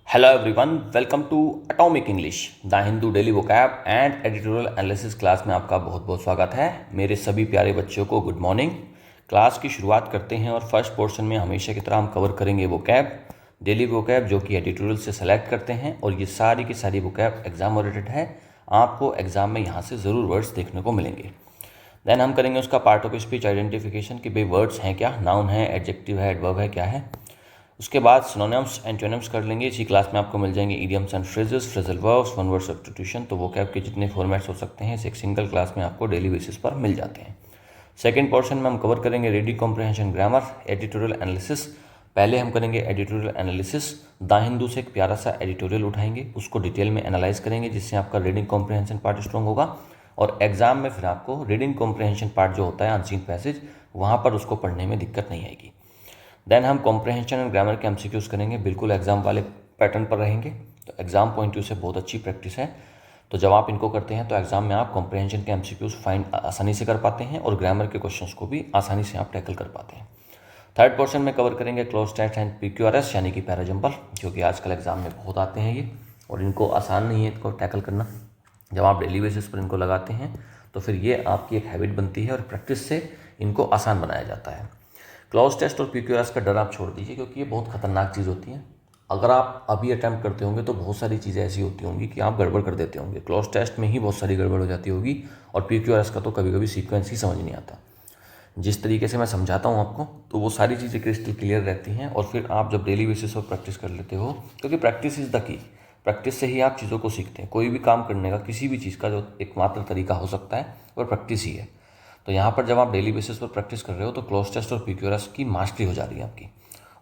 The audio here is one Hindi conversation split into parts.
Hello everyone, welcome to Atomic English, the Hindu daily vocab and editorial analysis class में आपका बहुत बहुत स्वागत है। मेरे सभी प्यारे बच्चों को गुड मॉर्निंग। क्लास की शुरुआत करते हैं और फर्स्ट पोर्शन में हमेशा की तरह हम कवर करेंगे वोकैब, डेली वोकैब जो कि एडिटोरियल से सेलेक्ट करते हैं और ये सारी की सारी वोकैब एग्जाम ओरिएंटेड है। आपको एग्जाम में यहाँ से ज़रूर वर्ड्स देखने को मिलेंगे। देन हम करेंगे उसका पार्ट ऑफ स्पीच आइडेंटिफिकेशन कि भाई वर्ड्स हैं क्या, नाउन है, एडजेक्टिव है, एडवर्ब है, क्या है। उसके बाद सिनोनिम्स एंटोनिम्स कर लेंगे। इसी क्लास में आपको मिल जाएंगे idioms and phrases, phrasal verbs, one word substitution. तो वोकैब के जितने फॉर्मेट्स हो सकते हैं इस एक सिंगल क्लास में आपको डेली बेसिस पर मिल जाते हैं। सेकंड पोर्शन में हम कवर करेंगे reading comprehension, grammar, editorial analysis. पहले हम करेंगे एडिटोरियल एनालिसिस। द हिंदू से एक प्यारा सा एडिटोरियल उठाएंगे, उसको डिटेल में एनालाइज करेंगे जिससे आपका रीडिंग कॉम्प्रिहेंशन पार्ट स्ट्रॉन्ग होगा और एग्जाम में फिर आपको रीडिंग कॉम्प्रिहेंशन पार्ट जो होता है अनसीन पैसेज, वहाँ पर उसको पढ़ने में दिक्कत नहीं आएगी। देन हम कॉम्प्रिहेंशन एंड ग्रामर के एमसीक्यूज करेंगे, बिल्कुल एग्जाम वाले पैटर्न पर रहेंगे। तो एग्जाम पॉइंट व्यू से बहुत अच्छी प्रैक्टिस है। तो जब आप इनको करते हैं तो एग्जाम में आप कॉम्प्रिहेंशन के एमसीक्यूज फाइंड आसानी से कर पाते हैं और ग्रामर के क्वेश्चंस को भी आसानी से आप टैकल कर पाते हैं। थर्ड पोर्शन में कवर करेंगे क्लोज टेस्ट एंड पीक्यूआरएस यानी कि पैराजंपल, जो कि आजकल एग्जाम में बहुत आते हैं ये, और इनको आसान नहीं है इनको टैकल करना। जब आप डेली बेसिस पर इनको लगाते हैं तो फिर ये आपकी एक हैबिट बनती है और प्रैक्टिस से इनको आसान बनाया जाता है। क्लोज टेस्ट और पीक्यूआरएस का डर आप छोड़ दीजिए क्योंकि ये बहुत खतरनाक चीज़ होती है। अगर आप अभी अटैम्प्ट करते होंगे तो बहुत सारी चीज़ें ऐसी होती होंगी कि आप गड़बड़ कर देते होंगे। क्लोज टेस्ट में ही बहुत सारी गड़बड़ हो जाती होगी और पीक्यूआरएस का तो कभी कभी सीक्वेंस ही समझ नहीं आता। जिस तरीके से मैं समझाता हूँ आपको तो वो सारी चीज़ें क्रिस्टल क्लियर रहती हैं और फिर आप जब डेली बेसिस पर प्रैक्टिस कर लेते हो, क्योंकि practice is the key, practice से ही आप चीज़ों को सीखते हैं। कोई भी काम करने का, किसी भी चीज़ का जो एकमात्र तरीका हो सकता है वो प्रैक्टिस ही है। तो यहाँ पर जब आप डेली बेसिस पर प्रैक्टिस कर रहे हो तो क्लोज टेस्ट और पीक्यूआरएस की मास्टरी हो जा रही है आपकी।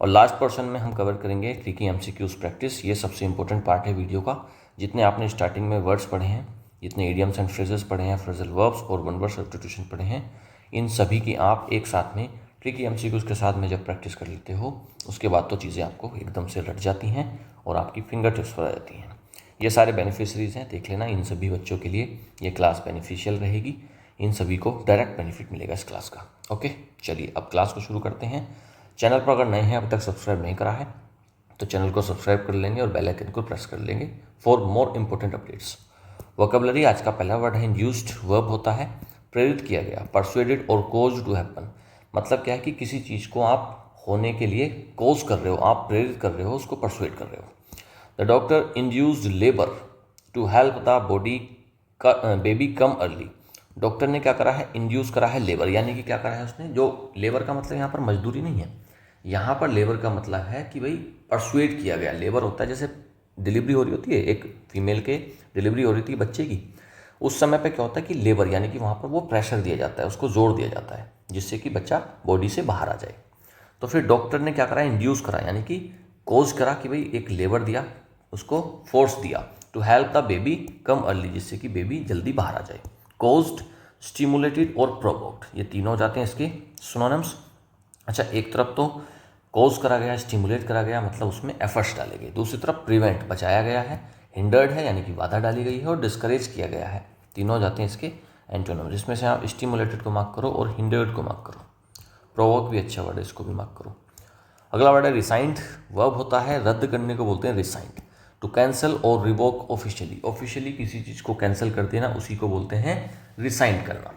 और लास्ट पोर्शन में हम कवर करेंगे ट्रिकी एमसीक्यूज प्रैक्टिस। ये सबसे इंपॉर्टेंट पार्ट है वीडियो का। जितने आपने स्टार्टिंग में वर्ड्स पढ़े हैं, जितने इडियम्स एंड फ्रेजेस पढ़े हैं, फ्रेजल वर्ब्स और वन वर्ड सब्स्टिट्यूशन पढ़े हैं, इन सभी की आप एक साथ में ट्रिकी एमसीक्यूज के साथ में जब प्रैक्टिस कर लेते हो उसके बाद तो चीज़ें आपको एकदम से रट जाती हैं और आपकी फिंगर टिप्स पर आ जाती हैं। ये सारे बेनिफिशरीज हैं, देख लेना। इन सभी बच्चों के लिए ये क्लास बेनिफिशियल रहेगी, इन सभी को डायरेक्ट बेनिफिट मिलेगा इस क्लास का। ओके, चलिए अब क्लास को शुरू करते हैं। चैनल पर अगर नए हैं, अभी तक सब्सक्राइब नहीं करा है तो चैनल को सब्सक्राइब कर लेंगे और बेल आइकन को प्रेस कर लेंगे for more important updates. Vocabulary, आज का पहला वर्ड है इंड्यूस्ड। वर्ब होता है प्रेरित किया गया, परसुएडेड और कोज्ड टू हैपन। मतलब क्या है कि किसी चीज़ को आप होने के लिए कोज कर रहे हो, आप प्रेरित कर रहे हो, उसको परसुएड कर रहे हो। The doctor induced labour to help the body baby come early. Doctor ने क्या करा है, इंड्यूस करा है लेबर, यानी कि क्या करा है उसने, जो लेबर का मतलब यहाँ पर मजदूरी नहीं है, यहाँ पर लेबर का मतलब है कि भाई परसुएड किया गया। लेबर होता है जैसे डिलीवरी हो रही होती है, एक फीमेल के डिलीवरी हो रही थी बच्चे की, उस समय पे क्या होता है कि लेबर यानी कि वहाँ पर वो प्रेशर दिया जाता है, उसको जोर दिया जाता है जिससे कि बच्चा बॉडी से बाहर आ जाए। तो फिर डॉक्टर ने क्या करा, इंड्यूस करा यानी कि कोज करा कि भाई एक लेबर दिया, उसको फोर्स दिया to help the baby come early, जिससे कि बेबी जल्दी बाहर आ जाए। कोज्ड, स्टिमुलेटेड और प्रोवोक्ड, ये तीनों हो जाते हैं इसके सिनोनिम्स। अच्छा, एक तरफ तो कोज करा गया, स्टिमुलेट करा गया मतलब उसमें एफर्ट्स डाले गए, दूसरी तरफ प्रिवेंट, बचाया गया है, हिंडर्ड है यानी कि बाधा डाली गई है, और डिस्करेज किया गया है। तीनों हो जाते हैं इसके एंटोनिम, जिसमें से आप स्टिमुलेटेड को मार्क करो और हिंडर्ड को मार्क करो। प्रोवोक भी अच्छा वर्ड है, इसको भी मार्क करो। अगला वर्ड है रिसाइंड। वर्ब होता है रद्द करने को बोलते हैं रिसाइंड। टू कैंसिल और रिवोक ऑफिशियली, ऑफिशियली किसी चीज़ को कैंसिल कर देना उसी को बोलते हैं रिसाइंड करना।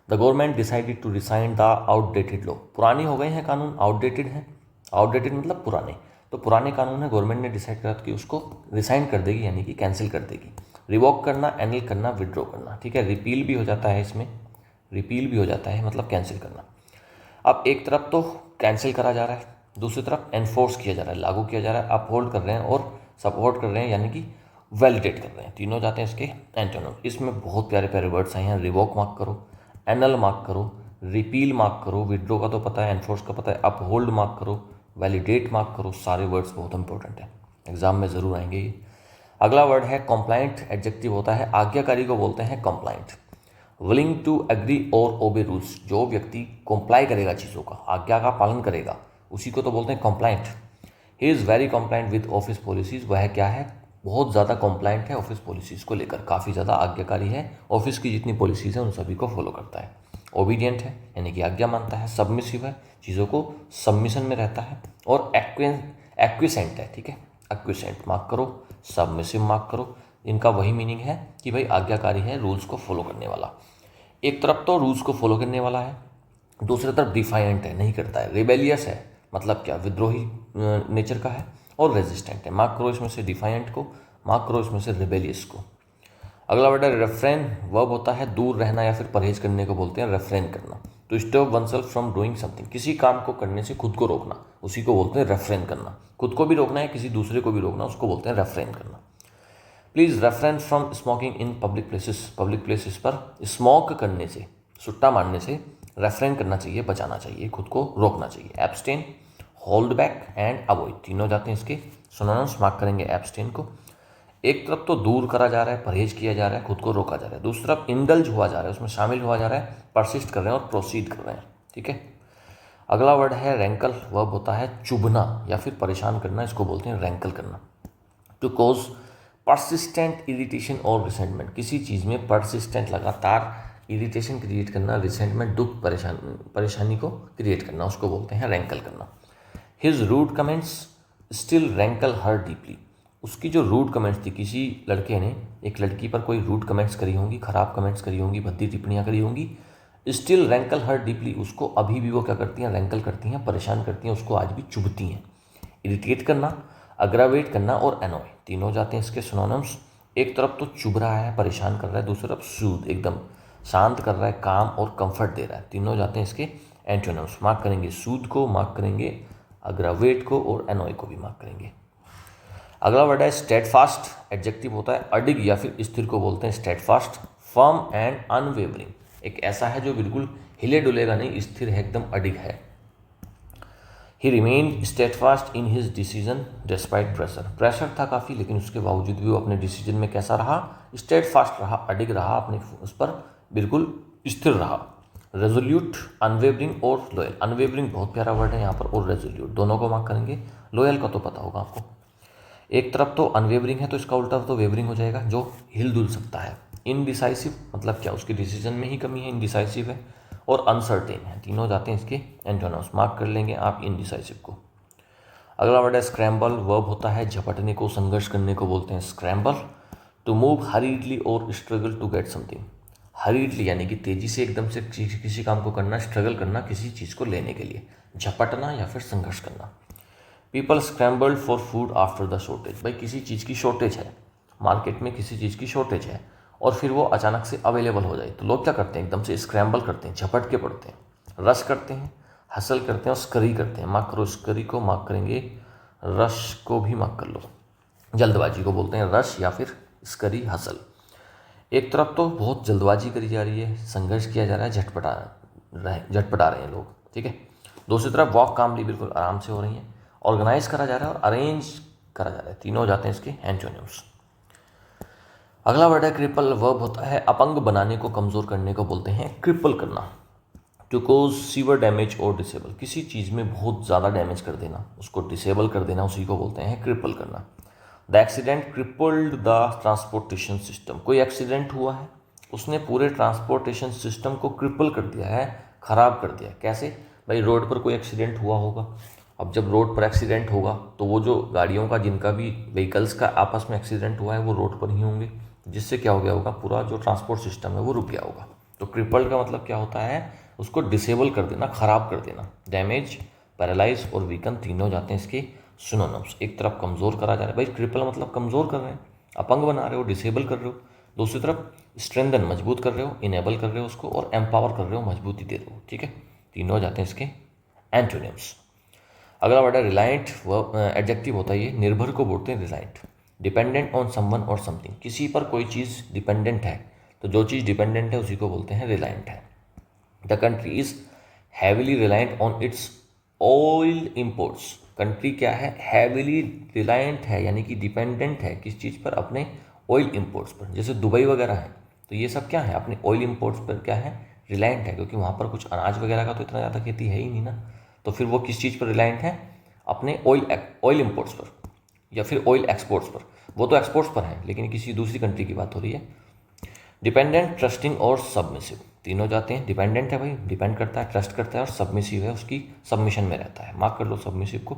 The government decided to rescind the outdated law. पुराने हो गए हैं कानून, आउटडेटेड हैं, आउटडेटेड मतलब पुराने, तो पुराने कानून है, गवर्नमेंट ने डिसाइड करा कि उसको रिसाइन कर देगी यानी कि कैंसिल कर देगी। रिवोक करना, एनल करना, विड्रॉ करना, ठीक है। रिपील भी हो जाता है इसमें, रिपील भी हो जाता है मतलब कैंसिल करना। अब एक तरफ तो कैंसिल करा जा रहा है, दूसरी तरफ एनफोर्स किया जा रहा है, लागू किया जा रहा है, अपहोल्ड कर रहे हैं और सपोर्ट कर रहे हैं यानी कि वैलिडेट कर रहे हैं। तीनों जाते हैं इसके एंटोनिम। इसमें बहुत प्यारे प्यारे वर्ड्स आए हैं। रिवोक मार्क करो, एनल मार्क करो, रिपील मार्क करो, विड्रॉ का तो पता है, एनफोर्स का पता है, अपहोल्ड मार्क करो, वैलिडेट मार्क करो। सारे वर्ड्स बहुत इंपॉर्टेंट हैं, एग्जाम में ज़रूर आएंगे ये। अगला वर्ड है कॉम्प्लाइंट। एडजेक्टिव होता है आज्ञाकारी को बोलते हैं कॉम्प्लाइंट। विलिंग टू एग्री और ओबे रूल्स, जो व्यक्ति कॉम्प्लाई करेगा चीज़ों का, आज्ञा का पालन करेगा, उसी को तो बोलते हैं compliant. He is very compliant with office policies, वह क्या है, बहुत ज़्यादा कॉम्प्लाइंट है ऑफिस पॉलिसीज़ को लेकर, काफ़ी ज़्यादा आज्ञाकारी है, ऑफिस की जितनी पॉलिसीज़ हैं उन सभी को फॉलो करता है। ओबीडियंट है यानी कि आज्ञा मानता है। सबमिसिव है, चीज़ों को सबमिशन में रहता है। और एक्विसेंट है, ठीक है, एक्विसेंट मार्क करो, सबमिसिव मार्क करो। इनका वही मीनिंग है कि भाई आज्ञाकारी है, रूल्स को फॉलो करने वाला। एक तरफ तो रूल्स को फॉलो करने वाला है, दूसरी तरफ डिफाइंट है, नहीं करता है। रिबेलियस है मतलब क्या, विद्रोही नेचर का है। और रेजिस्टेंट है, मार्क करो इसमें से डिफाइंट को, मार्क करो इसमें से रिबेलियस को। अगला वर्ड है रेफ्रेन। वर्ब होता है दूर रहना या फिर परहेज करने को बोलते हैं रेफ्रेन करना। To stop oneself from doing something, किसी काम को करने से खुद को रोकना, उसी को बोलते हैं रेफ्रेन करना। खुद को भी रोकना है, किसी दूसरे को भी रोकना, उसको बोलते हैं रेफ्रेन करना। Please refrain from smoking in public places, public places पर स्मोक करने से, सुट्टा मारने से रेफ्रेन करना चाहिए, बचाना चाहिए, खुद को रोकना चाहिए। Abstain, hold back and avoid, तीनों जाते हैं इसके सिनोनिम्स, मार्क करेंगे एब्सटेन को। एक तरफ तो दूर करा जा रहा है, परहेज किया जा रहा है, खुद को रोका जा रहा है। दूसरी तरफ इंडल्ज हुआ जा रहा है, उसमें शामिल हुआ जा रहा है, परसिस्ट कर रहे हैं और प्रोसीड कर रहे हैं। ठीक है। अगला वर्ड है रैंकल। वर्ब होता है चुभना या फिर परेशान करना, इसको बोलते हैं रैंकल करना। टू कॉज परसिस्टेंट इरिटेशन और रिसेंटमेंट, किसी चीज़ में परसिस्टेंट लगातार इरिटेशन क्रिएट करना, रिसेंटमेंट दुख परेशानी को क्रिएट करना, उसको बोलते हैं रैंकल करना। हिज रूड कमेंट्स स्टिल रैंकल हर डीपली, उसकी जो रूड कमेंट्स थी, किसी लड़के ने एक लड़की पर कोई रूड कमेंट्स करी होंगी, खराब कमेंट्स करी होंगी, भद्दी टिप्पणियाँ करी होंगी, स्टिल रैंकल हर डीपली, उसको अभी भी वो क्या करती हैं, रैंकल करती हैं, परेशान करती हैं, उसको आज भी चुभती हैं। इरिटेट करना, अग्रावेट करना और एनॉय, तीनों जाते हैं इसके सिनोनिम्स। एक तरफ तो चुभ रहा है, परेशान कर रहा है, दूसरी तरफ सूद, एकदम शांत कर रहा है, काम और कंफर्ट दे रहा है, तीनों जाते हैं इसके एंटोनिम्स। मार्क करेंगे सूद को, मार्क करेंगे अग्रावेट को और एनॉय को भी मार्क करेंगे। अगला वर्ड है स्टेडफास्ट। एडजेक्टिव होता है अडिग या फिर स्थिर को बोलते हैं स्टेडफास्ट। फर्म एंड अनवेवरिंग, एक ऐसा है जो बिल्कुल हिले डुलेगा नहीं, स्थिर है, एकदम अडिग है। ही remained steadfast in his decision despite pressure, pressure था काफ़ी लेकिन उसके बावजूद भी वो अपने डिसीजन में कैसा रहा, स्टेडफास्ट रहा, अडिग रहा, अपने उस पर बिल्कुल स्थिर रहा। रेजोल्यूट, अनवेवरिंग और लोयल। अनवेवरिंग बहुत प्यारा वर्ड है यहाँ पर, और रेजोल्यूट दोनों को मार्क करेंगे। लोयल का तो पता होगा आपको। एक तरफ तो अनवेवरिंग है तो इसका उल्टा तो वेवरिंग हो जाएगा, जो हिल डुल सकता है। इनडिसाइसिव मतलब क्या, उसके डिसीजन में ही कमी है, इनडिसाइसिव है। और अनसर्टेन है, तीनों जाते हैं इसके एंटोनिम्स, मार्क कर लेंगे आप इनडिसाइसिव को। अगला वर्ड है स्क्रैम्बल। वर्ब होता है झपटने को, संघर्ष करने को बोलते हैं स्क्रैम्बल। टू मूव हरीडली और struggle to get something, hurriedly यानी कि तेजी से एकदम से किसी काम को करना, स्ट्रगल करना किसी चीज़ को लेने के लिए, झपटना या फिर संघर्ष करना। People scrambled for food after the shortage, भाई किसी चीज़ की शॉर्टेज है, मार्केट में किसी चीज़ की शॉर्टेज है और फिर वो अचानक से अवेलेबल हो जाए तो लोग क्या करते हैं, एकदम से स्क्रैम्बल करते हैं, झपट के पड़ते हैं, रश करते हैं, हसल करते हैं और स्करी करते हैं। मार्क करो स्करी को, मार्क करेंगे रश को भी मार्क कर लो। जल्दबाजी को बोलते हैं रश या फिर स्करी, हसल। एक तरफ तो बहुत जल्दबाजी करी जा रही है, संघर्ष किया जा रहा है, झटपटा रहे हैं लोग, ठीक है। दूसरी तरफ वॉक कामली, बिल्कुल आराम से हो रही है। ऑर्गेनाइज करा जा रहा है और अरेंज करा जा रहा है, तीनों जाते हैं इसके एंटोनिम्स। अगला वर्ड है क्रिपल। वर्ब होता है अपंग बनाने को, कमज़ोर करने को बोलते हैं क्रिपल करना। टू कोज सीवर डैमेज और डिसेबल, किसी चीज़ में बहुत ज़्यादा डैमेज कर देना, उसको डिसेबल कर देना, उसी को बोलते हैं क्रिपल करना। The accident crippled the transportation system, कोई एक्सीडेंट हुआ है, उसने पूरे ट्रांसपोर्टेशन सिस्टम को क्रिपल कर दिया है, ख़राब कर दिया। कैसे भाई, रोड पर कोई एक्सीडेंट हुआ होगा, अब जब रोड पर एक्सीडेंट होगा तो वो जो गाड़ियों का, जिनका भी व्हीकल्स का आपस में एक्सीडेंट हुआ है वो रोड पर ही होंगे, जिससे क्या हो गया होगा, पूरा जो ट्रांसपोर्ट सिस्टम है वो रुक गया होगा। तो क्रिपल्ड का मतलब क्या होता है, उसको डिसेबल कर देना, ख़राब कर देना। डैमेज, पैरालाइज और वीकन, तीनों जाते हैं इसके सिनोनिम्स। एक तरफ कमज़ोर करा जा रहा है, भाई क्रिपल मतलब कमज़ोर कर रहे हैं, अपंग बना रहे हो, डिसेबल कर रहे हो। दूसरी तरफ स्ट्रेंथन, मजबूत कर रहे हो, इनेबल कर रहे हो उसको, और एम्पावर कर रहे हो, मजबूती दे रहे हो, ठीक है। तीनों जाते हैं इसके एंटोनिम्स। अगला वर्ड है रिलायंट। वर्ब एडजेक्टिव होता है ये, निर्भर को बोलते हैं रिलायंट। डिपेंडेंट ऑन समवन और समथिंग, किसी पर कोई चीज़ डिपेंडेंट है तो जो चीज़ डिपेंडेंट है उसी को बोलते हैं रिलायंट है। The country is heavily reliant on it's oil imports, country क्या है, हैविली रिलायंट है यानी कि डिपेंडेंट है किस चीज़ पर, अपने ऑयल इम्पोर्ट्स पर। जैसे दुबई वगैरह है तो ये सब क्या है, अपने ऑयल इम्पोर्ट्स पर क्या है, रिलायंट है, क्योंकि वहाँ पर कुछ अनाज वगैरह का तो इतना ज़्यादा खेती है ही नहीं ना, तो फिर वो किस चीज़ पर रिलायंट है, अपने ऑयल इम्पोर्ट्स पर या फिर ऑयल एक्सपोर्ट्स पर। वो तो एक्सपोर्ट्स पर है लेकिन किसी दूसरी कंट्री की बात हो रही है। डिपेंडेंट, ट्रस्टिंग और सबमिसिव, तीनों जाते हैं। डिपेंडेंट है भाई, डिपेंड करता है, ट्रस्ट करता है, और सबमिसिव है, उसकी सबमिशन में रहता है। मार्क कर लो सबमिसिव को।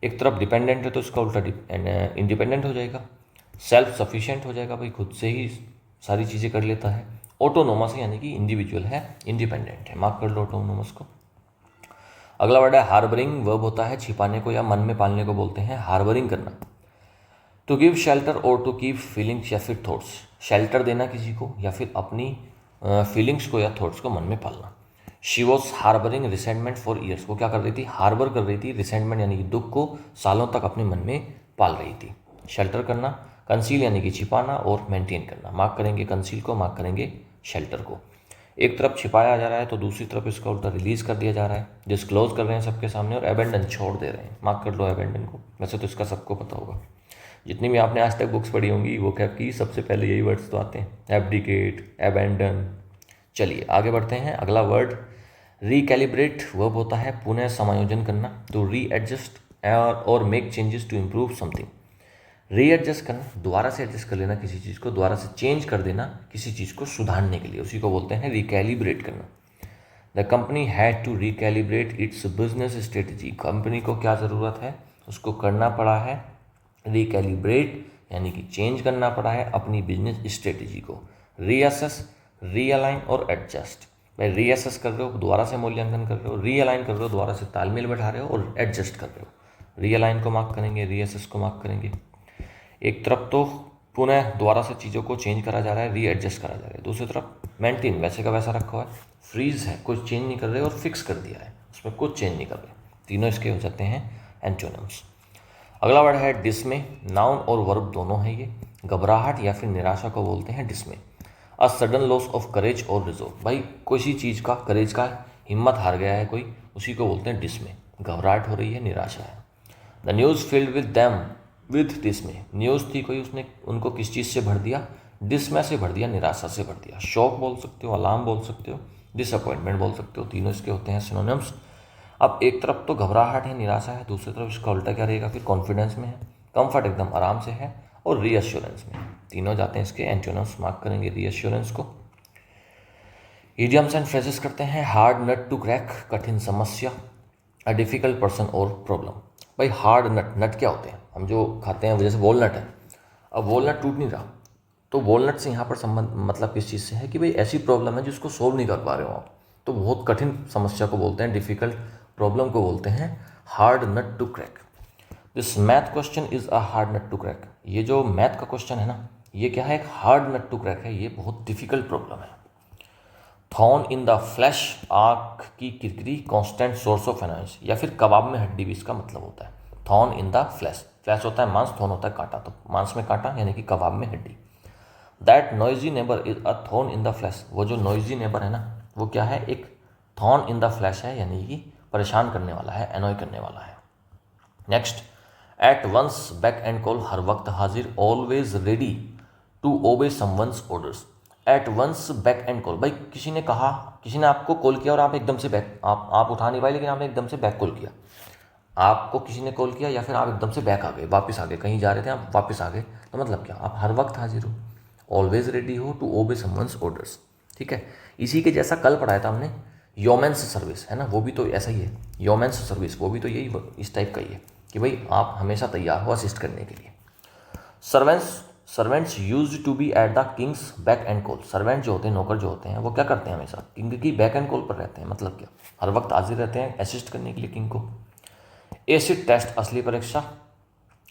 एक तरफ डिपेंडेंट है तो इसका उल्टा इंडिपेंडेंट हो जाएगा। सेल्फ सफिशिएंट हो जाएगा, भाई खुद से ही सारी चीज़ें कर लेता है। ऑटोनोमस यानी कि इंडिविजुअल है, इंडिपेंडेंट है, मार्क कर लो ऑटोनोमस को। अगला वर्ड है हार्बरिंग, वर्ब होता है छिपाने को या मन में पालने को बोलते हैं हार्बरिंग करना। टू गिव शेल्टर और टू कीप फीलिंग्स या फिर थॉट्स, शेल्टर देना किसी को या फिर अपनी फीलिंग्स को या थॉट्स को मन में पालना। She was harbouring resentment for years, वो क्या कर रही थी, हार्बर कर रही थी रिसेंटमेंट यानी कि दुख को सालों तक अपने मन में पाल रही थी। शेल्टर करना, कंसील यानी कि छिपाना और मेंटेन करना, मार्क करेंगे कंसील को, मार्क करेंगे शेल्टर को। एक तरफ छिपाया जा रहा है तो दूसरी तरफ इसका उल्टा रिलीज कर दिया जा रहा है, डिस्क्लोज कर रहे हैं सबके सामने, और एबेंडन छोड़ दे रहे हैं, मार्क कर लो एबेंडन को। वैसे तो इसका सबको पता होगा, जितनी भी आपने आज तक बुक्स पढ़ी होंगी वो कैब की सबसे पहले यही वर्ड्स तो आते हैं, एब्डिकेट, एबेंडन। चलिए आगे बढ़ते हैं। अगला वर्ड रिकैलिब्रेट, वर्ब होता है पुनः समायोजन करना, टू रीएडजस्ट और make changes to improve something. Readjust करना, दोबारा से एडजस्ट कर लेना किसी चीज़ को, दोबारा से चेंज कर देना किसी चीज़ को सुधारने के लिए, उसी को बोलते हैं रिकैलिब्रेट करना। The company had to recalibrate its business strategy, कंपनी को क्या ज़रूरत है, उसको करना पड़ा है रिकैलिब्रेट यानी कि चेंज करना पड़ा है अपनी बिजनेस स्ट्रेटजी को। रीअसेस, रीअलाइन और एडजस्ट, भाई रीअसेस कर रहे हो दोबारा से मूल्यांकन कर रहे हो, रीअलाइन कर रहे हो दोबारा से तालमेल बैठा रहे हो, और एडजस्ट कर रहे हो। रीअलाइन को मार्क करेंगे, रीअसेस को मार्क करेंगे। एक तरफ तो पुनः दोबारा से चीज़ों को चेंज करा जा रहा है, रीएडजस्ट करा जा रहा है, दूसरी तरफ मेंटेन वैसे का वैसा रखा हुआ है, फ्रीज है कुछ चेंज नहीं कर रहे, और फिक्स कर दिया है उसमें कुछ चेंज नहीं कर रहे, तीनों इसके हो जाते हैं एंटोनिम्स। अगला वर्ड है डिसमे, नाउन और वर्ब दोनों है ये, घबराहट या फिर निराशा को बोलते हैं डिसमे। A sudden loss of courage और रिजोर्व, भाई किसी चीज़ का करेज का हिम्मत हार गया है कोई, उसी को बोलते हैं डिसमे, घबराहट हो रही है, निराशा है। The news field with them with डिसमे, news थी कोई, उसने उनको किस चीज़ से भर दिया, डिसमे से भर दिया, निराशा से भर दिया। शॉक बोल सकते हो, अलार्म बोल सकते हो, डिसअपॉइंटमेंट बोल सकते हो, तीनों इसके होते हैं सिनोनिम्स। अब एक तरफ तो घबराहट है, निराशा है, दूसरी तरफ इसका उल्टा क्या रहेगा, फिर कॉन्फिडेंस में है, कंफर्ट एकदम आराम से है, और रीअश्योरेंस में, तीनों जाते हैं इसके एंटोनिम्स, मार्क करेंगे रीअश्योरेंस को। इडियम्स एंड फ्रेजेस करते हैं। हार्ड नट टू क्रैक, कठिन समस्या, अ डिफिकल्ट पर्सन और प्रॉब्लम। भाई हार्ड नट, नट क्या होते हैं, हम जो खाते हैं जैसे वॉलनट है, अब वॉलनट टूट नहीं रहा, तो वॉलनट से यहाँ पर संबंध मतलब किस चीज़ से है कि भाई ऐसी प्रॉब्लम है जिसको सोल्व नहीं कर पा रहे हो आप, तो बहुत कठिन समस्या को बोलते हैं, डिफिकल्ट प्रॉब्लम को बोलते हैं hard nut to crack. This math question is a hard nut to crack, ये जो मैथ का क्वेश्चन है ना, ये क्या है, एक हार्ड नट टू क्रैक है, ये बहुत डिफिकल्ट प्रॉब्लम है। थॉर्न इन द फ्लैश, आँख की किरकिरी, कांस्टेंट सोर्स ऑफ एनर्जी, या फिर कबाब में हड्डी भी इसका मतलब होता है। Thorn in the flash, flash होता है मांस, थॉर्न होता है कांटा, तो मांस में कांटा यानी कि कबाब में हड्डी। That noisy neighbour is a thorn in the flash, वो जो नॉइजी नेबर है ना, वो क्या है, एक थॉर्न इन द फ्लैश है, यानी कि परेशान करने वाला है, एनॉय करने वाला है। Next, at once, back and call, हर वक्त हाजिर, always ready to obey someone's orders. At once back and call, भाई किसी ने कहा, किसी ने आपको कॉल किया और आप एकदम से बैक, आप उठा नहीं पाए, लेकिन आपने एकदम से बैक कॉल किया, आपको किसी ने कॉल किया या फिर आप एकदम से बैक आ गए, वापस आ गए, कहीं जा रहे थे आप वापस आ गए, तो मतलब क्या, आप हर वक्त हाजिर हो, ऑलवेज रेडी हो टू ओबे समवंस ऑर्डर्स। ठीक है, इसी के जैसा कल पढ़ाया था हमने योमेंस सर्विस, है ना, वो भी तो ऐसा ही है, योमेंस सर्विस, वो भी तो यही इस टाइप का ही है कि भाई आप हमेशा तैयार हो असिस्ट करने के लिए। Servants use to be at the king's beck and call, servant जो होते हैं, नौकर जो होते हैं, वो क्या करते हैं, हमेशा किंग की बैक एंड कॉल पर रहते हैं, मतलब क्या, हर वक्त हाजिर रहते हैं असिस्ट करने के लिए किंग को। एसिड टेस्ट, असली परीक्षा,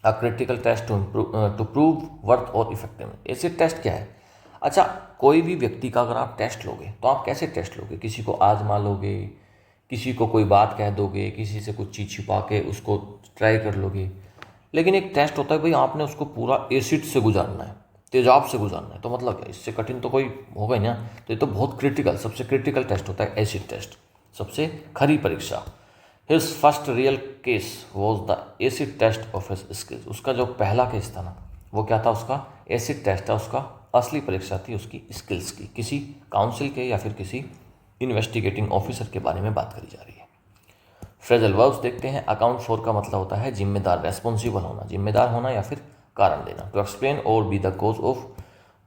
a critical test to prove worth और इफेक्टिव। एसिड टेस्ट क्या है, अच्छा कोई भी व्यक्ति का अगर आप टेस्ट लोगे तो आप कैसे टेस्ट लोगे, किसी को आजमा लोगे, किसी को कोई बात कह दोगे, किसी से कुछ चीज़ छिपा के उसको ट्राई कर लोगे, लेकिन एक टेस्ट होता है भाई आपने उसको पूरा एसिड से गुजारना है, तेजाब से गुजारना है, तो मतलब क्या, इससे कठिन तो कोई होगा ही ना, तो ये तो बहुत क्रिटिकल, सबसे क्रिटिकल टेस्ट होता है एसिड टेस्ट, सबसे खरी परीक्षा। His first real case was the acid test of his skills, उसका जो पहला केस था ना, वो क्या था, उसका एसिड टेस्ट था, उसका असली परीक्षा थी उसकी स्किल्स की, किसी काउंसिल के या फिर किसी इन्वेस्टिगेटिंग ऑफिसर के बारे में बात करी जा रही है। फ्रेजल वर्ब्स देखते हैं। अकाउंट फॉर का मतलब होता है जिम्मेदार, रेस्पॉन्सिबल होना, जिम्मेदार होना या फिर कारण देना। टू एक्सप्लेन और be the cause of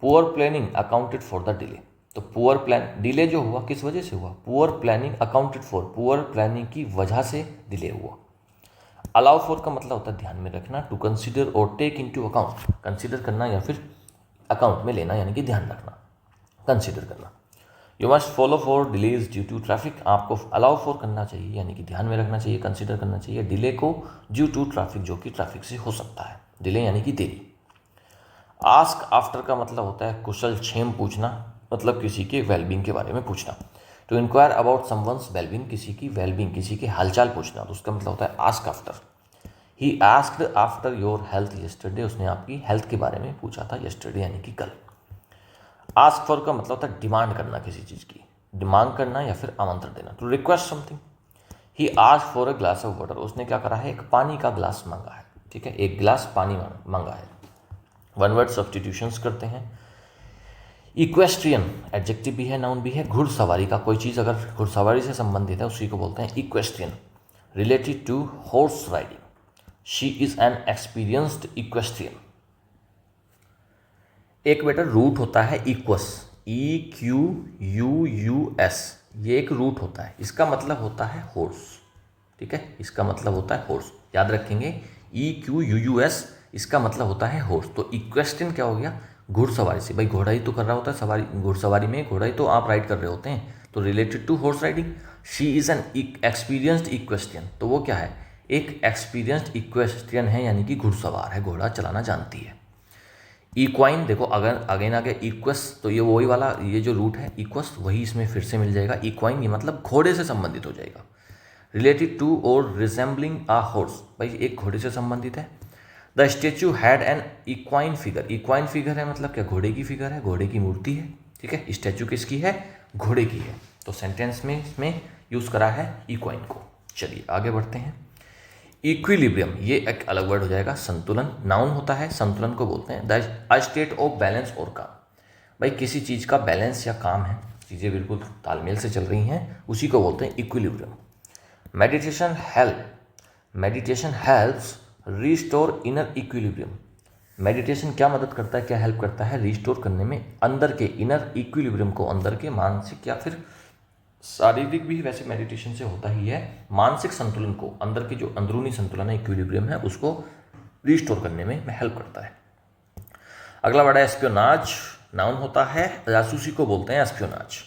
poor planning accounted for the delay, तो पुअर प्लान, डिले जो हुआ किस वजह से हुआ, poor planning accounted for, poor planning की वजह से डिले हुआ। अलाउ फॉर का मतलब होता है ध्यान में रखना, टू कंसिडर और टेक इनटू अकाउंट, कंसिडर करना या फिर अकाउंट में लेना यानी कि ध्यान रखना, कंसिडर करना। You must follow for delays due to traffic, आपको अलाउ फॉर करना चाहिए यानी कि ध्यान में रखना चाहिए, कंसिडर करना चाहिए डिले को ड्यू टू ट्रैफिक, जो कि ट्रैफिक से हो सकता है, डिले यानी कि देरी। आस्क आफ्टर का मतलब होता है कुशल क्षेम पूछना, मतलब किसी के वेलबींग के बारे में पूछना। To inquire about someone's wellbeing, किसी की वेलबींग, किसी के हालचाल पूछना, तो उसका मतलब होता है ask after. He asked after your health yesterday, उसने आपकी हेल्थ के बारे में पूछा था यस्टरडे यानी कि कल। आस्क फॉर का मतलब होता है डिमांड करना किसी चीज़ की, डिमांड करना या फिर आमंत्रण देना। To request something, he ask for a glass of water, उसने क्या करा है, एक पानी का ग्लास मांगा है, ठीक है, एक गिलास पानी मांगा है। वन वर्ड सब्सटीट्यूशंस करते हैं। इक्वेस्ट्रियन एडजेक्टिव भी है, नाउन भी है। घुड़सवारी का, कोई चीज़ अगर घुड़सवारी से संबंधित है उसी को बोलते हैं equestrian. Related to horse riding, she is an experienced equestrian. एक बेटा रूट होता है इक्वस, EQUUS, ये एक रूट होता है, इसका मतलब होता है हॉर्स, ठीक है, इसका मतलब होता है हॉर्स, याद रखेंगे EQUUS, इसका मतलब होता है हॉर्स। तो इक्वेस्ट्रियन क्या हो गया, घुड़सवारी से, भाई घोड़ा ही तो कर रहा होता है सवारी, घुड़सवारी में घोड़ा ही तो आप राइड कर रहे होते हैं, तो related to horse riding. She is an experienced equestrian, तो वो क्या है, एक एक्सपीरियंस्ड इक्वेस्ट्रियन है यानी कि घुड़सवार है, घोड़ा चलाना जानती है। इक्वाइन, देखो अगर अगेन आगे इक्वस, तो ये वही वाला, ये जो रूट है इक्वस वही इसमें फिर से मिल जाएगा। इक्वाइन ये मतलब घोड़े से संबंधित हो जाएगा। रिलेटेड टू और रिजेंबलिंग आ हॉर्स, भाई एक घोड़े से संबंधित है। The statue had an equine figure, equine figure है मतलब क्या, घोड़े की फिगर है, घोड़े की मूर्ति है, ठीक है। स्टैचू किसकी है, घोड़े की है, तो सेंटेंस में इसमें यूज़ करा है इक्वाइन को। चलिए आगे बढ़ते हैं। इक्विलिब्रियम, ये एक अलग वर्ड हो जाएगा। संतुलन, नाउन होता है, संतुलन को बोलते हैं द स्टेट ऑफ बैलेंस और काम, भाई किसी चीज़ का बैलेंस या काम है, चीज़ें बिल्कुल तालमेल से चल रही हैं, उसी को बोलते हैं equilibrium. Meditation helps restore inner equilibrium, meditation क्या मदद करता है, क्या हेल्प करता है, रिस्टोर करने में अंदर के इनर इक्विलिब्रियम को, अंदर के मानसिक या फिर शारीरिक भी वैसे मेडिटेशन से होता ही है, मानसिक संतुलन को, अंदर की जो अंदरूनी संतुलन है, इक्विलिब्रियम है, उसको रिस्टोर करने में हेल्प करता है। अगला वर्ड है एस्पियोनाज, नाउन होता है, जासूसी को बोलते हैं espionage.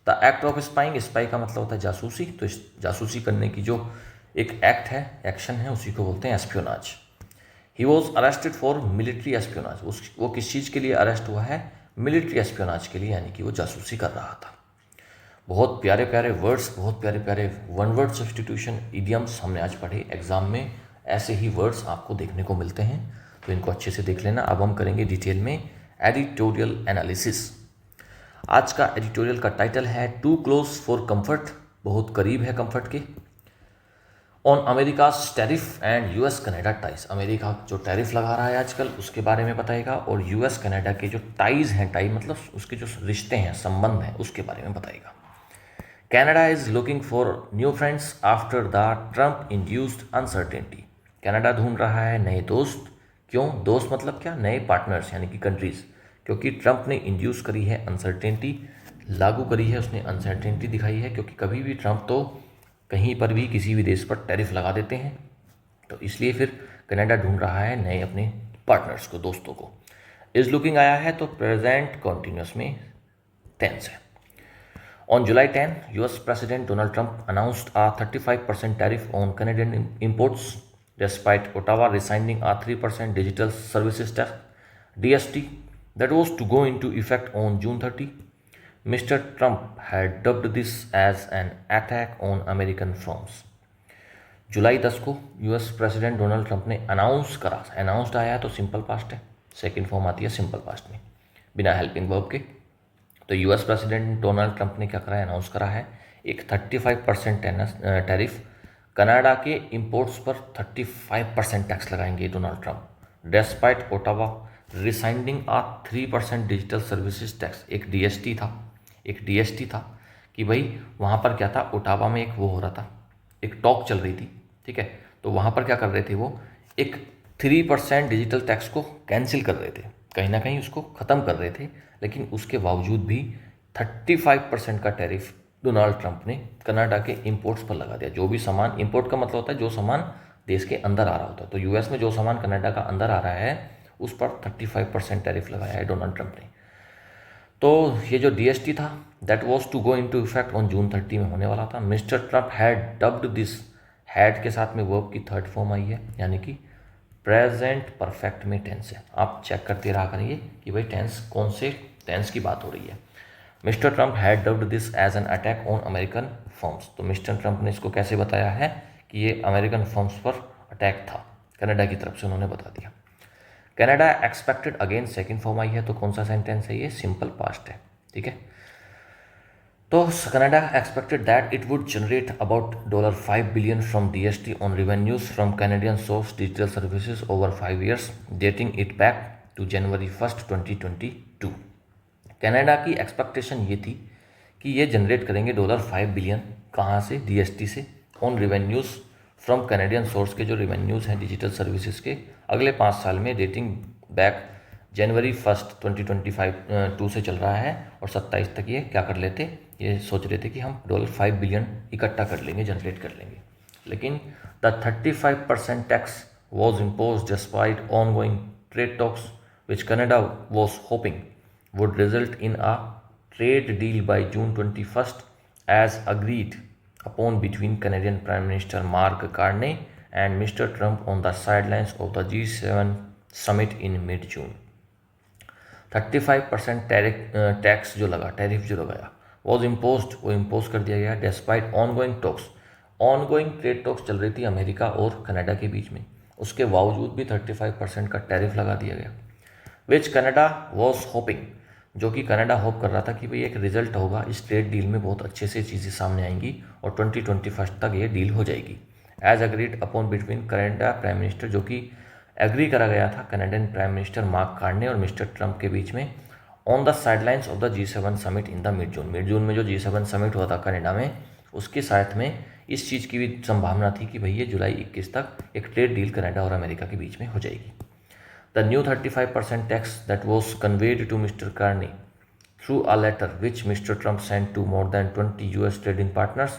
The act of spying, spy का मतलब होता है जासूसी, तो इस जासूसी करने की जो एक एक्ट है, एक्शन है, उसी को बोलते हैं espionage. He was arrested for military espionage, वो किस चीज़ के लिए अरेस्ट हुआ है, मिलिट्री एस्पियोनाज के लिए, यानी कि वो जासूसी कर रहा था। बहुत प्यारे प्यारे वर्ड्स, बहुत प्यारे प्यारे वन वर्ड सब्सटीट्यूशन इडियम्स हमने आज पढ़े। एग्जाम में ऐसे ही वर्ड्स आपको देखने को मिलते हैं, तो इनको अच्छे से देख लेना। अब हम करेंगे डिटेल में एडिटोरियल एनालिसिस। आज का एडिटोरियल का टाइटल है टू क्लोज फॉर कंफर्ट, बहुत करीब है कंफर्ट के। On America's tariff and US Canada ties, America जो टैरिफ लगा रहा है आजकल उसके बारे में बताएगा, और US कनाडा के जो टाइज हैं, टाई मतलब उसके जो रिश्ते हैं, संबंध हैं, उसके बारे में बताएगा। Canada is looking for new friends after the Trump induced uncertainty. Canada ढूंढ रहा है नए दोस्त, क्यों, दोस्त मतलब क्या, नए पार्टनर्स यानी कि कंट्रीज, क्योंकि ट्रंप ने इंड्यूस करी है अनसर्टेनिटी, लागू करी है उसने अनसर्टेनिटी दिखाई है, क्योंकि कभी भी ट्रंप तो कहीं पर भी किसी भी देश पर टैरिफ लगा देते हैं, तो इसलिए फिर कनाडा ढूंढ रहा है नए अपने पार्टनर्स को, दोस्तों को। इज लुकिंग आया है तो प्रेजेंट कॉन्टिन्यूस में टेंस है। On July 10, US President Donald Trump announced a 35% tariff on Canadian imports, despite Ottawa rescinding a 3% digital services tax (DST) that was to go into effect on June 30. Mr. Trump had dubbed this as an attack on American firms. जुलाई 10 को यूएस प्रेसिडेंट डोनाल्ड ट्रंप ने अनाउंस करा, अनाउंस्ड आया तो सिंपल पास्ट है, सेकेंड फॉर्म आती है सिंपल पास्ट में बिना हेल्पिंग वर्ब के। तो यूएस प्रेसिडेंट डोनाल्ड ट्रंप ने क्या करा है, अनाउंस करा है एक 35% टैरिफ, कनाडा के इंपोर्ट्स पर 35% टैक्स लगाएंगे डोनाल्ड ट्रंप, डेस्पाइट ओटावा रिसाइंडिंग आ 3% डिजिटल सर्विसेज टैक्स। एक डीएसटी था कि भाई वहाँ पर क्या था, ओटावा में एक वो हो रहा था, एक टॉक चल रही थी, ठीक है, तो वहाँ पर क्या कर रहे थे, वो एक 3% डिजिटल टैक्स को कैंसिल कर रहे थे, कहीं ना कहीं उसको ख़त्म कर रहे थे, लेकिन उसके बावजूद भी 35% का टैरिफ डोनाल्ड ट्रंप ने कनाडा के इंपोर्ट्स पर लगा दिया। जो भी सामान, इंपोर्ट का मतलब होता है जो सामान देश के अंदर आ रहा होता है। तो यूएस में जो सामान कनाडा का अंदर आ रहा है उस पर 35% टैरिफ लगाया है डोनाल्ड ट्रंप ने। तो ये जो DST था that was to go into effect on June 30 में होने वाला था। Mister Trump had dubbed this, had के साथ में वर्ब की थर्ड फॉर्म आई है, यानी कि प्रेजेंट परफेक्ट में टेंस है। आप चेक करते रहा करेंगे कि भाई टेंस कौन से टेंस की बात हो रही है। Mister Trump had dubbed this as an attack on American firms. तो मिस्टर ट्रंप ने इसको कैसे बताया है कि ये अमेरिकन फर्म्स पर अटैक था, कनाडा की तरफ से उन्होंने बता दिया। Canada expected, again second form आई है, तो कौन सा सेंटेंस है ये, सिंपल पास्ट है, ठीक है। तो Canada expected that it would generate about $5 billion from DST on revenues from Canadian source digital services over 5 years, dating it back to January 1, 2022। कनाडा की एक्सपेक्टेशन ये थी कि ये जनरेट करेंगे $5 बिलियन, कहाँ से, DST से, on revenues from Canadian source के जो रिवेन्यूज़ हैं डिजिटल सर्विसेज के, अगले 5 साल में, डेटिंग बैक January 1, 2022 से चल रहा है, और 27 तक ये क्या कर लेते, ये सोच रहे थे कि हम $5 बिलियन इकट्ठा कर लेंगे, जनरेट कर लेंगे। लेकिन the 35% tax was impose despite on going trade talks which Canada was hoping would result in a trade deal by June 21st as agreed upon between Canadian Prime Minister Mark Carney and Mr. Trump on the sidelines of the G7 summit in mid-June। 35% tax जो लगा, टैरिफ जो लगाया, वॉज इम्पोज्ड, वो इम्पोज कर दिया गया, despite ongoing talks, ongoing trade talks चल रही थी अमेरिका और कनाडा के बीच में, उसके बावजूद भी 35% का टैरिफ लगा दिया गया। विच कनाडा वॉज होपिंग, जो कि कनाडा होप कर रहा था कि भाई एक रिजल्ट होगा, इस ट्रेड डील में बहुत अच्छे से चीज़ें सामने आएंगी और 2021 तक ये डील हो जाएगी। As agreed upon between Canada prime minister, जो कि एग्री करा गया था Canadian prime minister Mark Carney और मिस्टर ट्रंप के बीच में, on the sidelines of the G7 summit in the mid June. Mid June में जो G7 समिट हुआ था कनाडा में, उसके साथ में इस चीज़ की भी संभावना थी कि भाई ये जुलाई 21 तक एक ट्रेड डील कनाडा और अमेरिका के बीच में हो जाएगी। The new 35% tax that was conveyed to Mr. Carney through a letter which Mr. Trump sent to more than 20 US trading partners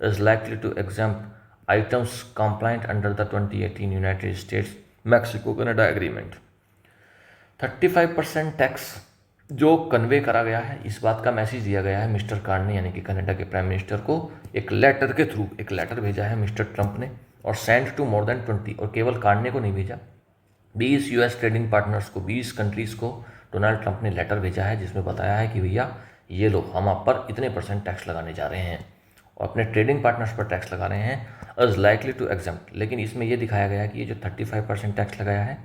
is likely to exempt items compliant under the 2018 United States-Mexico-Canada Agreement। 35% tax जो कन्वे करा गया है, इस बात का मैसेज दिया गया है मिस्टर कार्नी यानी कि कनाडा के प्राइम मिनिस्टर को, एक लेटर के थ्रू एक लेटर भेजा है मिस्टर ट्रंप ने, और सेंड टू मोर देन 20, और केवल कार्ने को नहीं भेजा, 20 US ट्रेडिंग पार्टनर्स को, 20 कंट्रीज़ को डोनाल्ड ट्रंप ने लेटर भेजा है जिसमें बताया है कि भैया ये लो, हम आप पर इतने % टैक्स लगाने जा रहे हैं और अपने ट्रेडिंग पार्टनर्स पर टैक्स लगा रहे हैं, इज़ लाइकली टू एग्जम्प्ट। लेकिन इसमें ये दिखाया गया है कि ये जो 35% टैक्स लगाया है,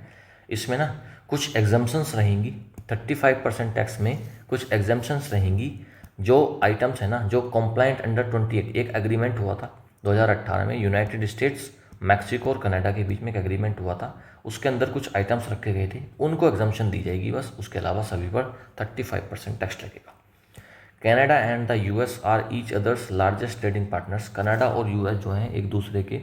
इसमें ना कुछ एग्जम्पशंस रहेंगी। 35% टैक्स में कुछ एग्जम्पशंस रहेंगी, जो आइटम्स है ना, जो कॉम्प्लाइंट अंडर 28, एक एग्रीमेंट हुआ था 2018 में यूनाइटेड स्टेट्स, मैक्सिको और कनाडा के बीच में एक एग्रीमेंट हुआ था, उसके अंदर कुछ आइटम्स रखे गए थे, उनको एग्जम्पशन दी जाएगी बस, उसके अलावा सभी पर 35% टैक्स लगेगा। Canada and the US are each other's largest trading partners. Canada और US जो हैं एक दूसरे के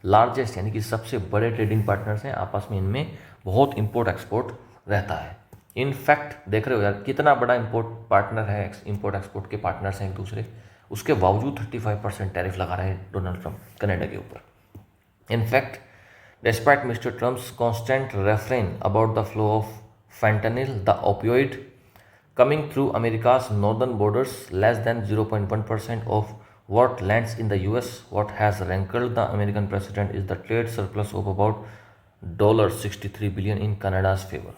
लार्जेस्ट यानी कि सबसे बड़े ट्रेडिंग पार्टनर्स हैं, आपस में इनमें बहुत इंपोर्ट एक्सपोर्ट रहता है। इनफैक्ट देख रहे हो यार कितना बड़ा इंपोर्ट पार्टनर है, इंपोर्ट एक्सपोर्ट के पार्टनर्स हैं एक दूसरे, उसके बावजूद 35% टैरिफ लगा रहे हैं डोनाल्ड ट्रंप कनाडा के ऊपर। In fact despite Mr. Trump's constant refrain about the flow of fentanyl, the opioid coming through America's northern borders, less than 0.1% of what lands in the US. What has rankled the American president is the trade surplus of about $63 billion in Canada's favor.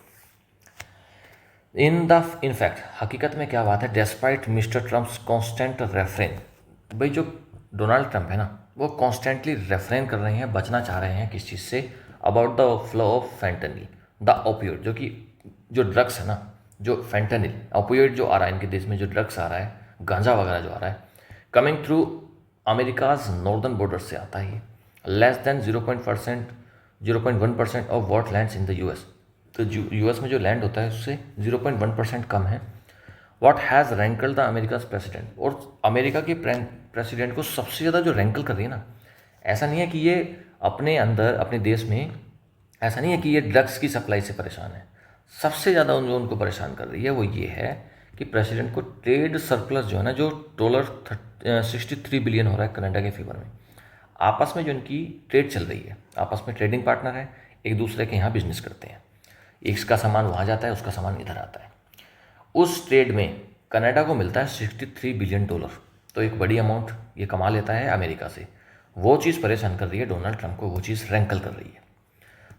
In fact, हकीकत में क्या बात है, despite Mister Trump's constant refrain, भाई जो डोनाल्ड ट्रंप है ना, वो कॉन्स्टेंटली रेफरेन कर रहे हैं, बचना चाह रहे हैं किस चीज़ से, about the flow of fentanyl, the opioid, जो कि जो ड्रग्स है ना, जो फेंटेनिल ओपियोइड जो आ रहा है इनके देश में, जो ड्रग्स आ रहा है, गांजा वगैरह जो आ रहा है, coming through America's northern border से आता है, less than 0.1% of what lands in the US। तो US में जो लैंड होता है उससे 0.1% कम है। What has rankled the America's president, और अमेरिका के प्रेसिडेंट को सबसे ज़्यादा जो रैंकल कर रही है ना, ऐसा नहीं है कि ये अपने अंदर अपने देश में, ऐसा नहीं है कि ये ड्रग्स की सप्लाई से परेशान है, सबसे ज़्यादा जो उनको परेशान कर रही है वो ये है कि प्रेसिडेंट को ट्रेड सरप्लस जो है ना, जो $63 बिलियन हो रहा है कनाडा के फेवर में, आपस में जो इनकी ट्रेड चल रही है, आपस में ट्रेडिंग पार्टनर है, एक दूसरे के यहाँ बिजनेस करते हैं, इसका सामान वहाँ जाता है, उसका सामान इधर आता है। उस ट्रेड में कनाडा को मिलता है $63 बिलियन, तो एक बड़ी अमाउंट ये कमा लेता है अमेरिका से। वो चीज़ परेशान कर रही है डोनाल्ड ट्रंप को, वो चीज़ रैंकल कर रही है।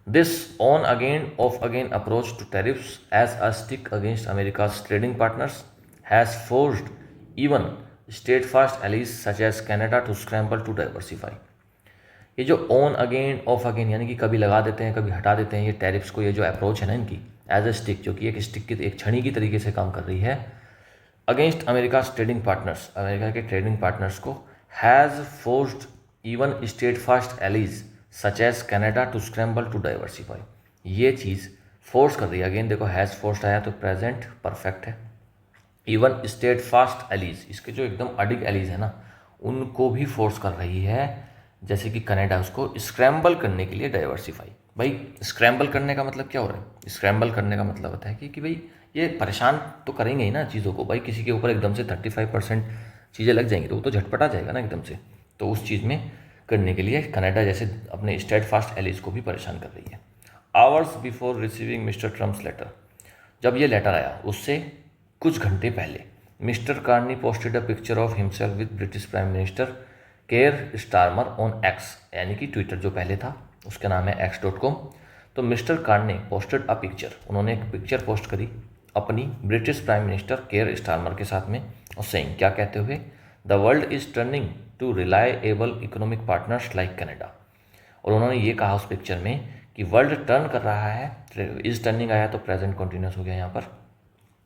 This on again off again approach to tariffs as a stick against America's trading partners has forced even steadfast allies such as Canada to scramble to diversify। ये जो ऑन अगेन ऑफ अगेन यानी कि कभी लगा देते हैं कभी हटा देते हैं, ये टैरिफ्स को, ये जो अप्रोच है ना इनकी एज ए स्टिक, जो कि एक स्टिक की एक छड़ी की तरीके से काम कर रही है against America trading partners, America के ट्रेडिंग पार्टनर्स को, has forced even steadfast allies such as Canada to scramble to diversify. ये चीज़ फोर्स कर रही है। अगेन देखो हैज़ फोर्स्ड आया तो प्रेजेंट परफेक्ट है। इवन स्टेडफास्ट एलीज, इसके जो एकदम अडिग एलीज है ना, उनको भी फोर्स कर रही है, जैसे कि कनाडा उसको स्क्रैम्बल करने के लिए डाइवर्सिफाई। भाई स्क्रैम्बल करने का मतलब क्या हो रहा है? स्क्रैम्बल करने का मतलब होता है कि भाई ये परेशान तो करेंगे ही ना चीज़ों को। भाई किसी के ऊपर एकदम से 35% चीज़ें लग जाएंगी तो वो तो झटपटा जाएगा ना एकदम से। तो उस चीज़ में करने के लिए कनाडा जैसे अपने स्टेडफास्ट एलीज को भी परेशान कर रही है। Hours before receiving Mister Trump's letter, जब ये लेटर आया उससे कुछ घंटे पहले Mister Carney posted a picture of himself with British Prime Minister Keir Starmer on X, यानी कि ट्विटर जो पहले था उसका नाम है x.com। तो Mister Carney posted a picture, उन्होंने एक पिक्चर पोस्ट करी अपनी British Prime Minister Keir Starmer के साथ में, और सेइंग, क्या कहते हुए, the world is turning to reliable economic partners like Canada. और उन्होंने ये कहा उस पिक्चर में कि वर्ल्ड टर्न कर रहा है, इज टर्निंग आया तो प्रेजेंट कंटिन्यूस हो गया यहाँ पर।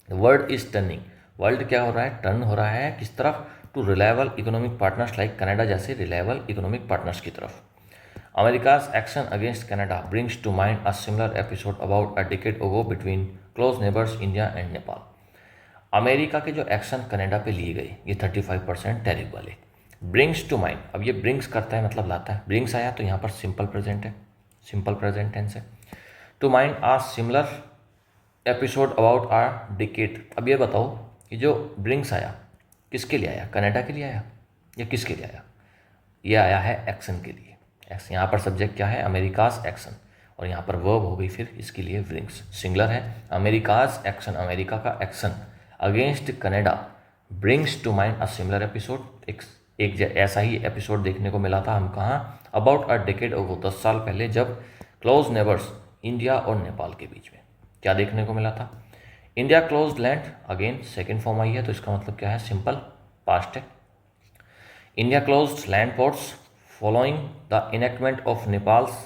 वर्ल्ड इज टर्निंग, वर्ल्ड क्या हो रहा है? टर्न हो रहा है किस तरफ? To reliable economic partners like Canada, जैसे रिलायबल इकोनॉमिक पार्टनर्स की तरफ। America's action against Canada brings to mind a similar episode about a decade ago between close neighbours India and Nepal. America के जो एक्शन कनाडा पे लिए गए, ये 35% टैरिफ वाले, ब्रिंग्स टू माइंड, अब ये ब्रिंग्स करता है मतलब लाता है, ब्रिंग्स आया तो यहाँ पर सिंपल प्रेजेंट है, सिंपल प्रेजेंट टेंस है। To mind a similar episode about a decade. अब ये बताओ कि जो ब्रिंग्स आया किसके लिए आया? कनाडा के लिए आया या किसके लिए आया? ये आया है एक्शन के लिए। यहाँ पर सब्जेक्ट क्या है? अमेरिकाज एक्शन, और यहाँ पर वर्ब हो गई फिर इसके लिए ब्रिंग्स, सिंगुलर है। अमेरिकाज एक्शन, अमेरिका का action against Canada brings to mind a similar episode. एक ऐसा ही एपिसोड देखने को मिला था हम कहाँ? अबाउट अ डेकेड अगो, 10 साल पहले, जब क्लोज नेबर्स इंडिया और नेपाल के बीच में क्या देखने को मिला था? India close land, again second form आई है तो इसका मतलब क्या है? सिंपल पास्ट है। India close land ports following the enactment of Nepal's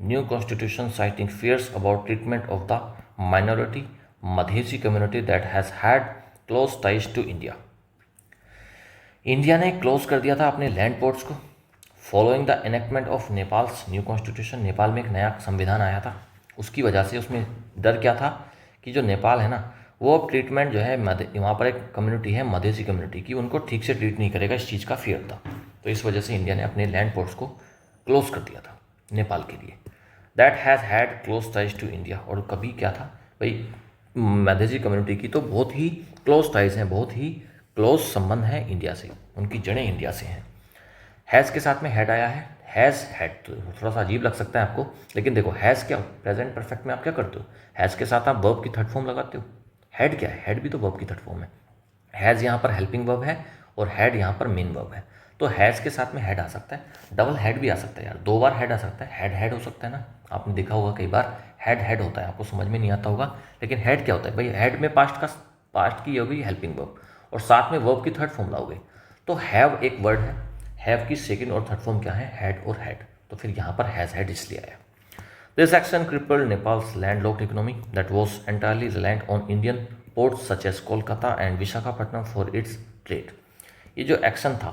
new constitution, citing fears about treatment of the minority Madhesi community that has had close ties to India। India ने क्लोज कर दिया था अपने लैंड पोर्ट्स को following the enactment of Nepals new constitution. Nepal में एक नया संविधान आया था, उसकी वजह से उसमें डर क्या था कि जो नेपाल है ना, वो अब ट्रीटमेंट जो है वहाँ पर एक कम्युनिटी है मधेसी कम्युनिटी की, उनको ठीक से ट्रीट नहीं करेगा, इस चीज़ का फियर था। तो इस वजह से इंडिया ने अपने लैंड पोर्ट्स को क्लोज कर दिया था नेपाल के लिए। That has had close ties to India, और कभी क्या था भाई, मधेसी कम्युनिटी की तो बहुत ही क्लोज टाइज हैं, बहुत ही क्लोज संबंध है इंडिया से, उनकी जड़ें इंडिया से हैं। हैज़ के साथ में हैड आया है, हैज़ हैड, तो थोड़ा सा अजीब लग सकता है आपको, लेकिन देखो हैज़ क्या हो, प्रेजेंट परफेक्ट में आप क्या करते हो? हैज़ के साथ आप वर्ब की थर्ड फॉर्म लगाते हो। हैड क्या है? हैड भी तो वर्ब की थर्ड फॉर्म है। हैज़ यहाँ पर हेल्पिंग वर्ब है और हैड यहाँ पर मेन वर्ब है, तो हैज़ के साथ में हैड आ सकता है, डबल हैड भी आ सकता है यार, 2 बार हैड आ सकता है, हैड हो सकता है ना। आपने देखा होगा कई बार हैड होता है, आपको समझ में नहीं आता होगा, लेकिन हैड क्या होता है भाई? हैड में पास्ट की होगी हेल्पिंग वर्ब, और साथ में वर्ब की थर्ड फॉर्म लाओगे तो हैव एक वर्ड है, हैव की सेकंड और थर्ड फॉर्म क्या है? हैड और हैड, तो फिर यहाँ पर हैज़ हैड इसलिए आया। This action crippled Nepal's landlocked economy that was entirely reliant on Indian ports such as Kolkata and Visakhapatnam for its trade। ये जो एक्शन था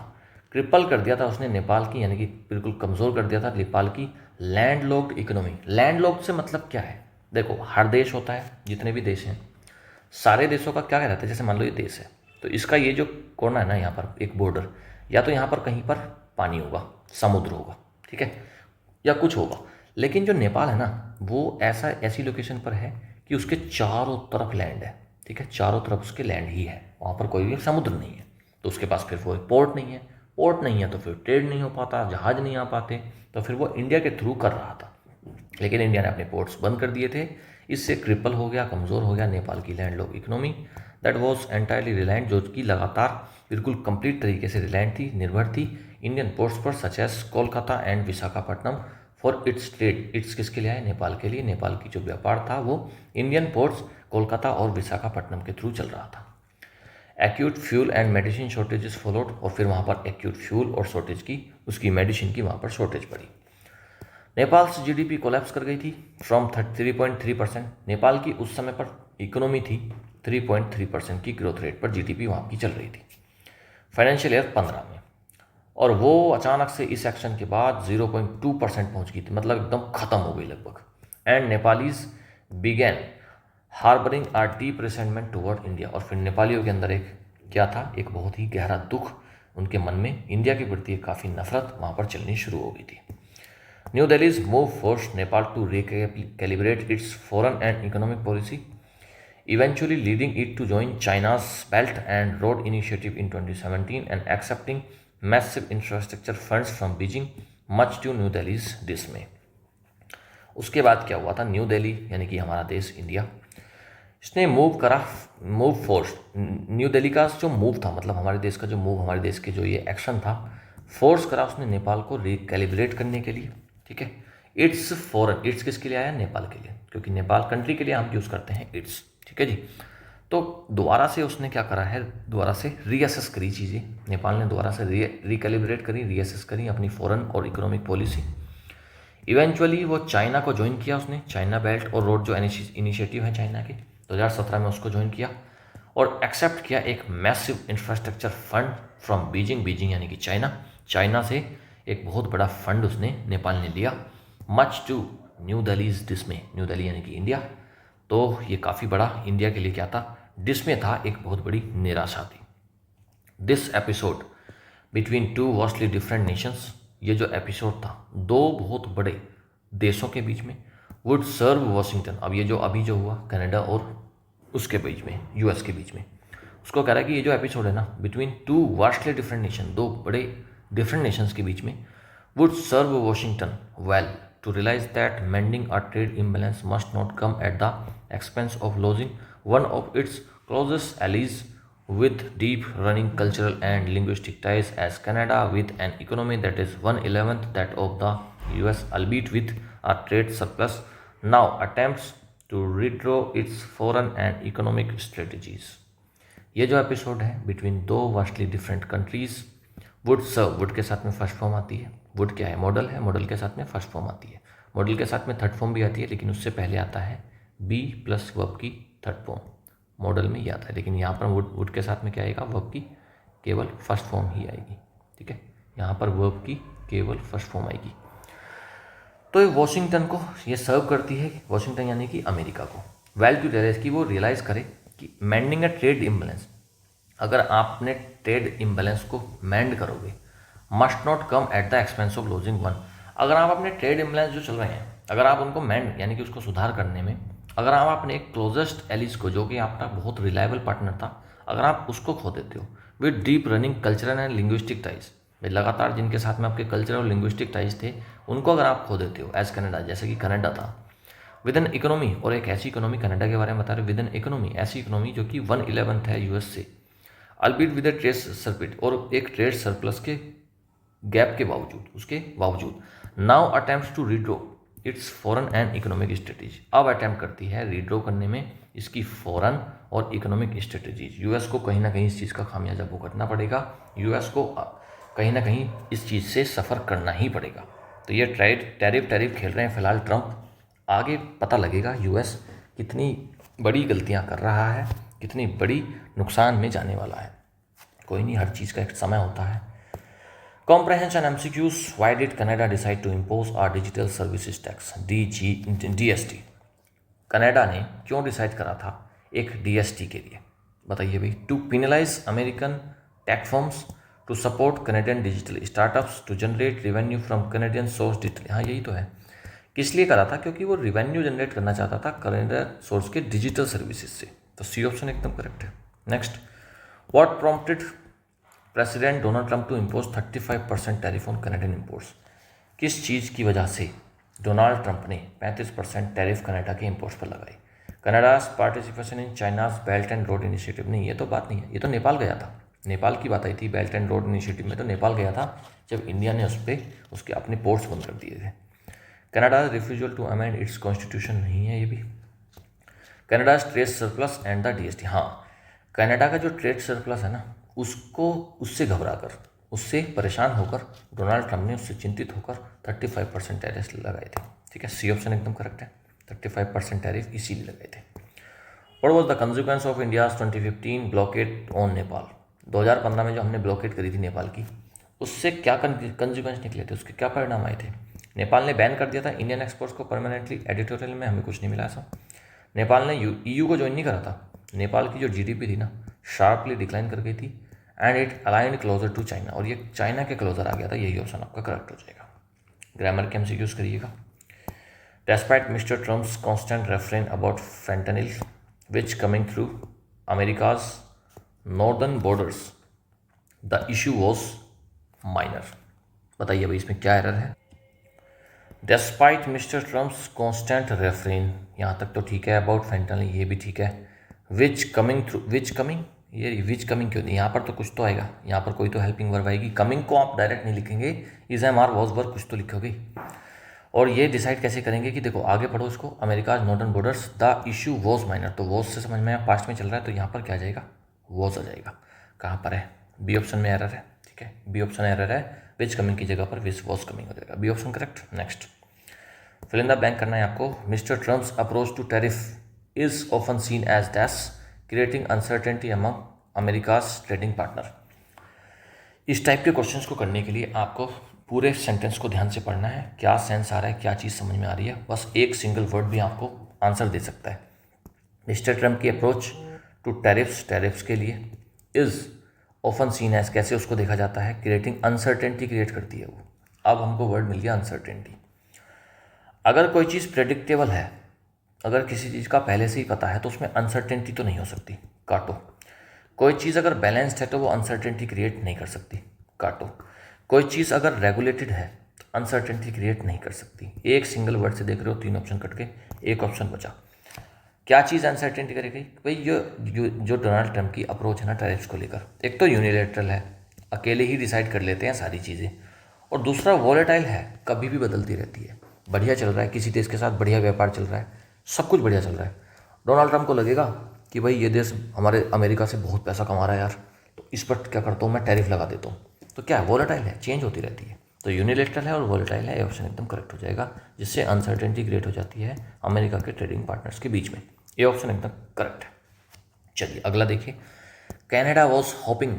क्रिपल कर दिया था उसने नेपाल की, यानी कि बिल्कुल कमज़ोर कर दिया था नेपाल की लैंडलॉक्ड इकोनॉमी। लैंडलॉक्ड से मतलब क्या है? देखो हर देश होता है, जितने भी देश हैं सारे देशों का क्या रहता है, जैसे मान लो ये देश है तो इसका ये जो कोना है ना, यहाँ पर एक बॉर्डर, या तो यहाँ पर कहीं पर पानी होगा, समुद्र होगा, ठीक है, या कुछ होगा। लेकिन जो नेपाल है ना, वो ऐसी लोकेशन पर है कि उसके चारों तरफ लैंड है, ठीक है, चारों तरफ उसके लैंड ही है, वहाँ पर कोई भी समुद्र नहीं है, तो उसके पास फिर वो पोर्ट नहीं है, पोर्ट नहीं है तो फिर ट्रेड नहीं हो पाता, जहाज नहीं आ पाते, तो फिर वो इंडिया के थ्रू कर रहा था। लेकिन इंडिया ने अपने पोर्ट्स बंद कर दिए थे। इससे क्रिपल हो गया, कमज़ोर हो गया नेपाल की landlock economy that was entirely reliant, जो कि लगातार बिल्कुल कंप्लीट तरीके से रिलायंट थी, निर्भर थी इंडियन पोर्ट्स पर such as Kolkata and Visakhapatnam for its trade. It's किसके लिए आए? नेपाल के लिए। नेपाल की जो व्यापार था वो इंडियन पोर्ट्स कोलकाता और विशाखापट्टनम के थ्रू चल रहा था। Acute fuel and medicine shortages followed, और फिर वहाँ पर एक्यूट फ्यूल और शॉर्टेज की, उसकी मेडिसिन की वहाँ पर शॉर्टेज पड़ी। नेपाल से जीडीपी कोलैप्स कर गई थी फ्रॉम 3.3%। नेपाल की उस समय पर इकोनॉमी थी 3.3% की ग्रोथ रेट पर जीडीपी वहाँ की चल रही थी फाइनेंशियल ईयर 15 में, और वो अचानक से इस एक्शन के बाद 0.2% पहुँच गई थी, मतलब एकदम ख़त्म हो गई लगभग। And Nepalese began harbouring a deep resentment toward India, और फिर नेपालियों के अंदर एक क्या था, एक बहुत ही गहरा दुख, उनके मन में इंडिया के प्रति एक काफ़ी नफरत वहाँ पर चलनी शुरू हो गई थी। New Delhi's move forced Nepal to recalibrate its foreign and economic policy, eventually leading it to join China's Belt and Road Initiative in 2017 and accepting massive infrastructure funds from Beijing, much to New Delhi's dismay. उसके बाद क्या हुआ था? न्यू दिल्ली यानी कि हमारा देश इंडिया, इसने मूव फोर्स, न्यू दिल्ली का जो मूव था, मतलब हमारे देश का जो मूव, हमारे देश के जो ये एक्शन था, फोर्स करा उसने नेपाल को रिकैलिब्रेट करने के लिए। ठीक है, इट्स फॉरन, इट्स किसके लिए आया? नेपाल के लिए, क्योंकि नेपाल कंट्री के लिए हम यूज़ करते हैं इट्स। ठीक है जी, तो दोबारा से उसने क्या करा है, दोबारा से रीअसेस करी चीज़ें, नेपाल ने दोबारा से रिकैलिब्रेट करी, रीअसेस करी अपनी फॉरेन और इकोनॉमिक पॉलिसी। इवेंचुअली वो चाइना को ज्वाइन किया उसने, चाइना बेल्ट और रोड जो इनिशिएटिव है चाइना के, 2017 में उसको ज्वाइन किया और एक्सेप्ट किया एक massive infrastructure fund from Beijing, Beijing यानी कि चाइना से एक बहुत बड़ा फंड उसने नेपाल ने लिया, much to New Delhi's dismay, New Delhi यानी कि इंडिया। तो ये काफ़ी बड़ा इंडिया के लिए क्या था? डिस्मे था, एक बहुत बड़ी निराशा थी। This episode between two vastly different Nations, ये जो एपिसोड था दो बहुत बड़े देशों के बीच में, वुड सर्व वॉशिंगटन, अब ये जो अभी जो हुआ कनाडा और उसके बीच में, यूएस के बीच में, उसको कह रहा है कि ये जो एपिसोड है ना, between two vastly different nation, दो बड़े डिफरेंट नेशंस के बीच में, would serve Washington well to realise that mending a trade imbalance must not come at the expense of losing one of its closest allies with deep running cultural and linguistic ties, as Canada with an economy that is 1/11 that of the US, albeit with a trade surplus, now attempts to redraw its foreign and economic strategies. ये जो एपिसोड है बिटवीन दो vastly different countries, would serve, would के साथ में फर्स्ट फॉर्म आती है, वुड क्या है? मॉडल है, मॉडल के साथ में फर्स्ट फॉर्म आती है, मॉडल के साथ में थर्ड फॉर्म भी आती है, लेकिन उससे पहले आता है बी प्लस वर्ब की थर्ड फॉर्म, मॉडल में ही आता है। लेकिन यहाँ पर वुड के साथ में क्या आएगा? वर्ब की केवल फर्स्ट फॉर्म ही आएगी। ठीक है, यहाँ पर वर्ब की केवल फर्स्ट फॉर्म आएगी। तो ये वॉशिंगटन को ये सर्व करती है, वॉशिंगटन यानी कि अमेरिका को, वेल टू रियलाइज, कि वो रियलाइज़ करे कि मेंडिंग अ ट्रेड इम्बैलेंस, अगर आप अपने ट्रेड इम्बैलेंस को मेंड करोगे, must not come at the expense of losing one, अगर आप अपने ट्रेड इम्बैलेंस जो चल रहे हैं, अगर आप उनको मेंड यानी कि उसको सुधार करने में, अगर आप अपने एक क्लोजेस्ट एलिस को, जो कि आपका बहुत रिलायबल पार्टनर था, अगर आप उसको खो देते हो with deep running cultural and linguistic ties, लगातार जिनके साथ में आपके कल्चरल और लिंग्विस्टिक टाइज थे, उनको अगर आप खो देते हो एज कनाडा, जैसे कि कनाडा था, विद एन इकोनॉमी, और एक ऐसी इकोनॉमी, कनाडा के बारे में बता रहे, विद एन इकोनॉमी, ऐसी इकोनॉमी जो कि 1/11 है यूएस से, अल्बीट विद ए ट्रेड सरप्लस, और एक ट्रेड सरप्लस के गैप के बावजूद, उसके बावजूद, now attempts to redraw its foreign and economic strategy, अब अटैम्प्ट करती है रीड्रॉ करने में इसकी फॉरेन और इकोनॉमिक स्ट्रेटेजीज। यूएस को कहीं ना कहीं इस चीज़ का खामियाजा भुगतना पड़ेगा, यूएस को कहीं ना कहीं इस चीज़ से सफ़र करना ही पड़ेगा। तो ये टैरिफ खेल रहे हैं फिलहाल ट्रंप, आगे पता लगेगा यूएस कितनी बड़ी गलतियां कर रहा है, कितनी बड़ी नुकसान में जाने वाला है। कोई नहीं, हर चीज़ का एक समय होता है। Comprehension MCQs, why did Canada decide to impose our digital services tax DST? Canada ने क्यों डिसाइड करा था एक DST के लिए? बताइए भाई। To penalise American tech firms, to support Canadian digital startups, to generate revenue from Canadian source digital, हाँ यही तो है। किस लिए करा था? क्योंकि वो रेवेन्यू जनरेट करना चाहता था कनेडियन सोर्स के डिजिटल सर्विसेज से। तो सी ऑप्शन एकदम करेक्ट है। Next, what prompted President Donald Trump to impose 35% tariff on Canadian imports. किस चीज़ की वजह से डोनाल्ड ट्रंप ने 35% टैरिफ कनाडा के इम्पोर्ट्स पर लगाई? Canada's participation in China's belt and road initiative. नहीं, ये तो बात नहीं है, ये तो नेपाल गया था, नेपाल की बात आई थी। बेल्ट एंड रोड इनिशिएटिव में तो नेपाल गया था जब इंडिया ने उस पर उसके अपने पोर्ट्स बंद कर दिए थे। Canada refusal to amend its constitution नहीं है ये भी। Canada trade surplus and the DST. हाँ, कनाडा का जो ट्रेड सरप्लस है ना, उसको उससे घबरा कर, उससे परेशान होकर डोनाल्ड ट्रंप ने उससे चिंतित होकर 35% टैरिफ लगाए थे। ठीक है, सी ऑप्शन एकदम करेक्ट है, 35% टैरिफ इसीलिए लगाए थे। What was the consequence of India's 2015 blockade on Nepal. 2015 में जो हमने ब्लॉकेट करी थी नेपाल की, उससे क्या कंसिक्वेंस निकले थे, उसके क्या परिणाम आए थे? नेपाल ने बैन कर दिया था इंडियन एक्सपोर्ट्स को परमानेंटली। एडिटोरियल में हमें कुछ नहीं मिला ऐसा। नेपाल ने EU को ज्वाइन नहीं करा था। नेपाल की जो GDP थी ना, शार्पली डिक्लाइन कर गई थी। And it aligned closer to China, और ये चाइना के क्लोजर आ गया था। यही ऑप्शन आपका करेक्ट हो जाएगा। ग्रामर के MCQs करिएगा। Despite Mister Trump's constant reference about fentanyl which coming through America's northern borders, the issue was minor. बताइए भाई इसमें क्या एरर है? Despite Mister Trump's constant reference, यहाँ तक तो ठीक है। अबाउट फेंटेनिल ये भी ठीक है। विच कमिंग थ्रू, विच कमिंग, ये विच कमिंग क्यों नहीं? यहाँ पर तो कुछ तो आएगा, यहाँ पर कोई तो हेल्पिंग वर्ब आएगी। कमिंग को आप डायरेक्ट नहीं लिखेंगे, is am are was verb कुछ तो लिखोगे। और ये डिसाइड कैसे करेंगे कि देखो आगे पढ़ो इसको, America northern borders the issue was minor, तो वॉज से समझ में पास्ट में चल रहा है, तो यहाँ पर क्या आ जाएगा? वॉज आ जाएगा। कहाँ पर है? बी ऑप्शन में एरर है। ठीक है, बी ऑप्शन एरर है। विच कमिंग की जगह पर विच वॉज कमिंग हो जाएगा। B option correct. Next, fill in the blank करना है आपको। Mister Trump's approach to tariff is often seen as dash creating uncertainty among America's trading partner. इस टाइप के क्वेश्चंस को करने के लिए आपको पूरे सेंटेंस को ध्यान से पढ़ना है, क्या सेंस आ रहा है, क्या चीज़ समझ में आ रही है। बस एक सिंगल वर्ड भी आपको आंसर दे सकता है। मिस्टर ट्रम्प की अप्रोच टू टैरिफ्स के लिए इज़ ऑफन सीन एज, कैसे उसको देखा जाता है? क्रिएटिंग अनसर्टेनिटी क्रिएट करती है वो। अब हमको वर्ड मिल गया अनसर्टेनिटी। अगर कोई चीज़ प्रेडिक्टेबल है, अगर किसी चीज़ का पहले से ही पता है, तो उसमें अनसर्टेनिटी तो नहीं हो सकती, काटो। कोई चीज़ अगर बैलेंस्ड है तो वो अनसर्टेनिटी क्रिएट नहीं कर सकती, काटो। कोई चीज़ अगर रेगुलेटेड है तो अनसर्टेनिटी क्रिएट नहीं कर सकती। एक सिंगल वर्ड से देख रहे हो, 3 ऑप्शन कट के 1 ऑप्शन बचा। क्या चीज़ अनसर्टेनिटी करेगी भाई? जो डोनाल्ड ट्रंप की अप्रोच है ना टैरिफ्स को लेकर, एक तो यूनिलेटरल है, अकेले ही डिसाइड कर लेते हैं सारी चीज़ें, और दूसरा वॉलेटाइल है, कभी भी बदलती रहती है। बढ़िया चल रहा है, किसी देश के साथ बढ़िया व्यापार चल रहा है, सब कुछ बढ़िया चल रहा है, डोनाल्ड ट्रंप को लगेगा कि भाई ये देश हमारे अमेरिका से बहुत पैसा कमा रहा है यार, तो इस पर क्या करता हूँ मैं, टैरिफ लगा देता हूँ। तो क्या है? वॉलेटाइल है, चेंज होती रहती है। तो यूनिलेटरल है और वॉलेटाइल है, ये ऑप्शन एकदम करेक्ट हो जाएगा, जिससे अनसर्टेनिटी क्रिएट हो जाती है अमेरिका के ट्रेडिंग पार्टनर्स के बीच में। ये ऑप्शन एकदम करेक्ट है। चलिए अगला देखिए। Canada was hoping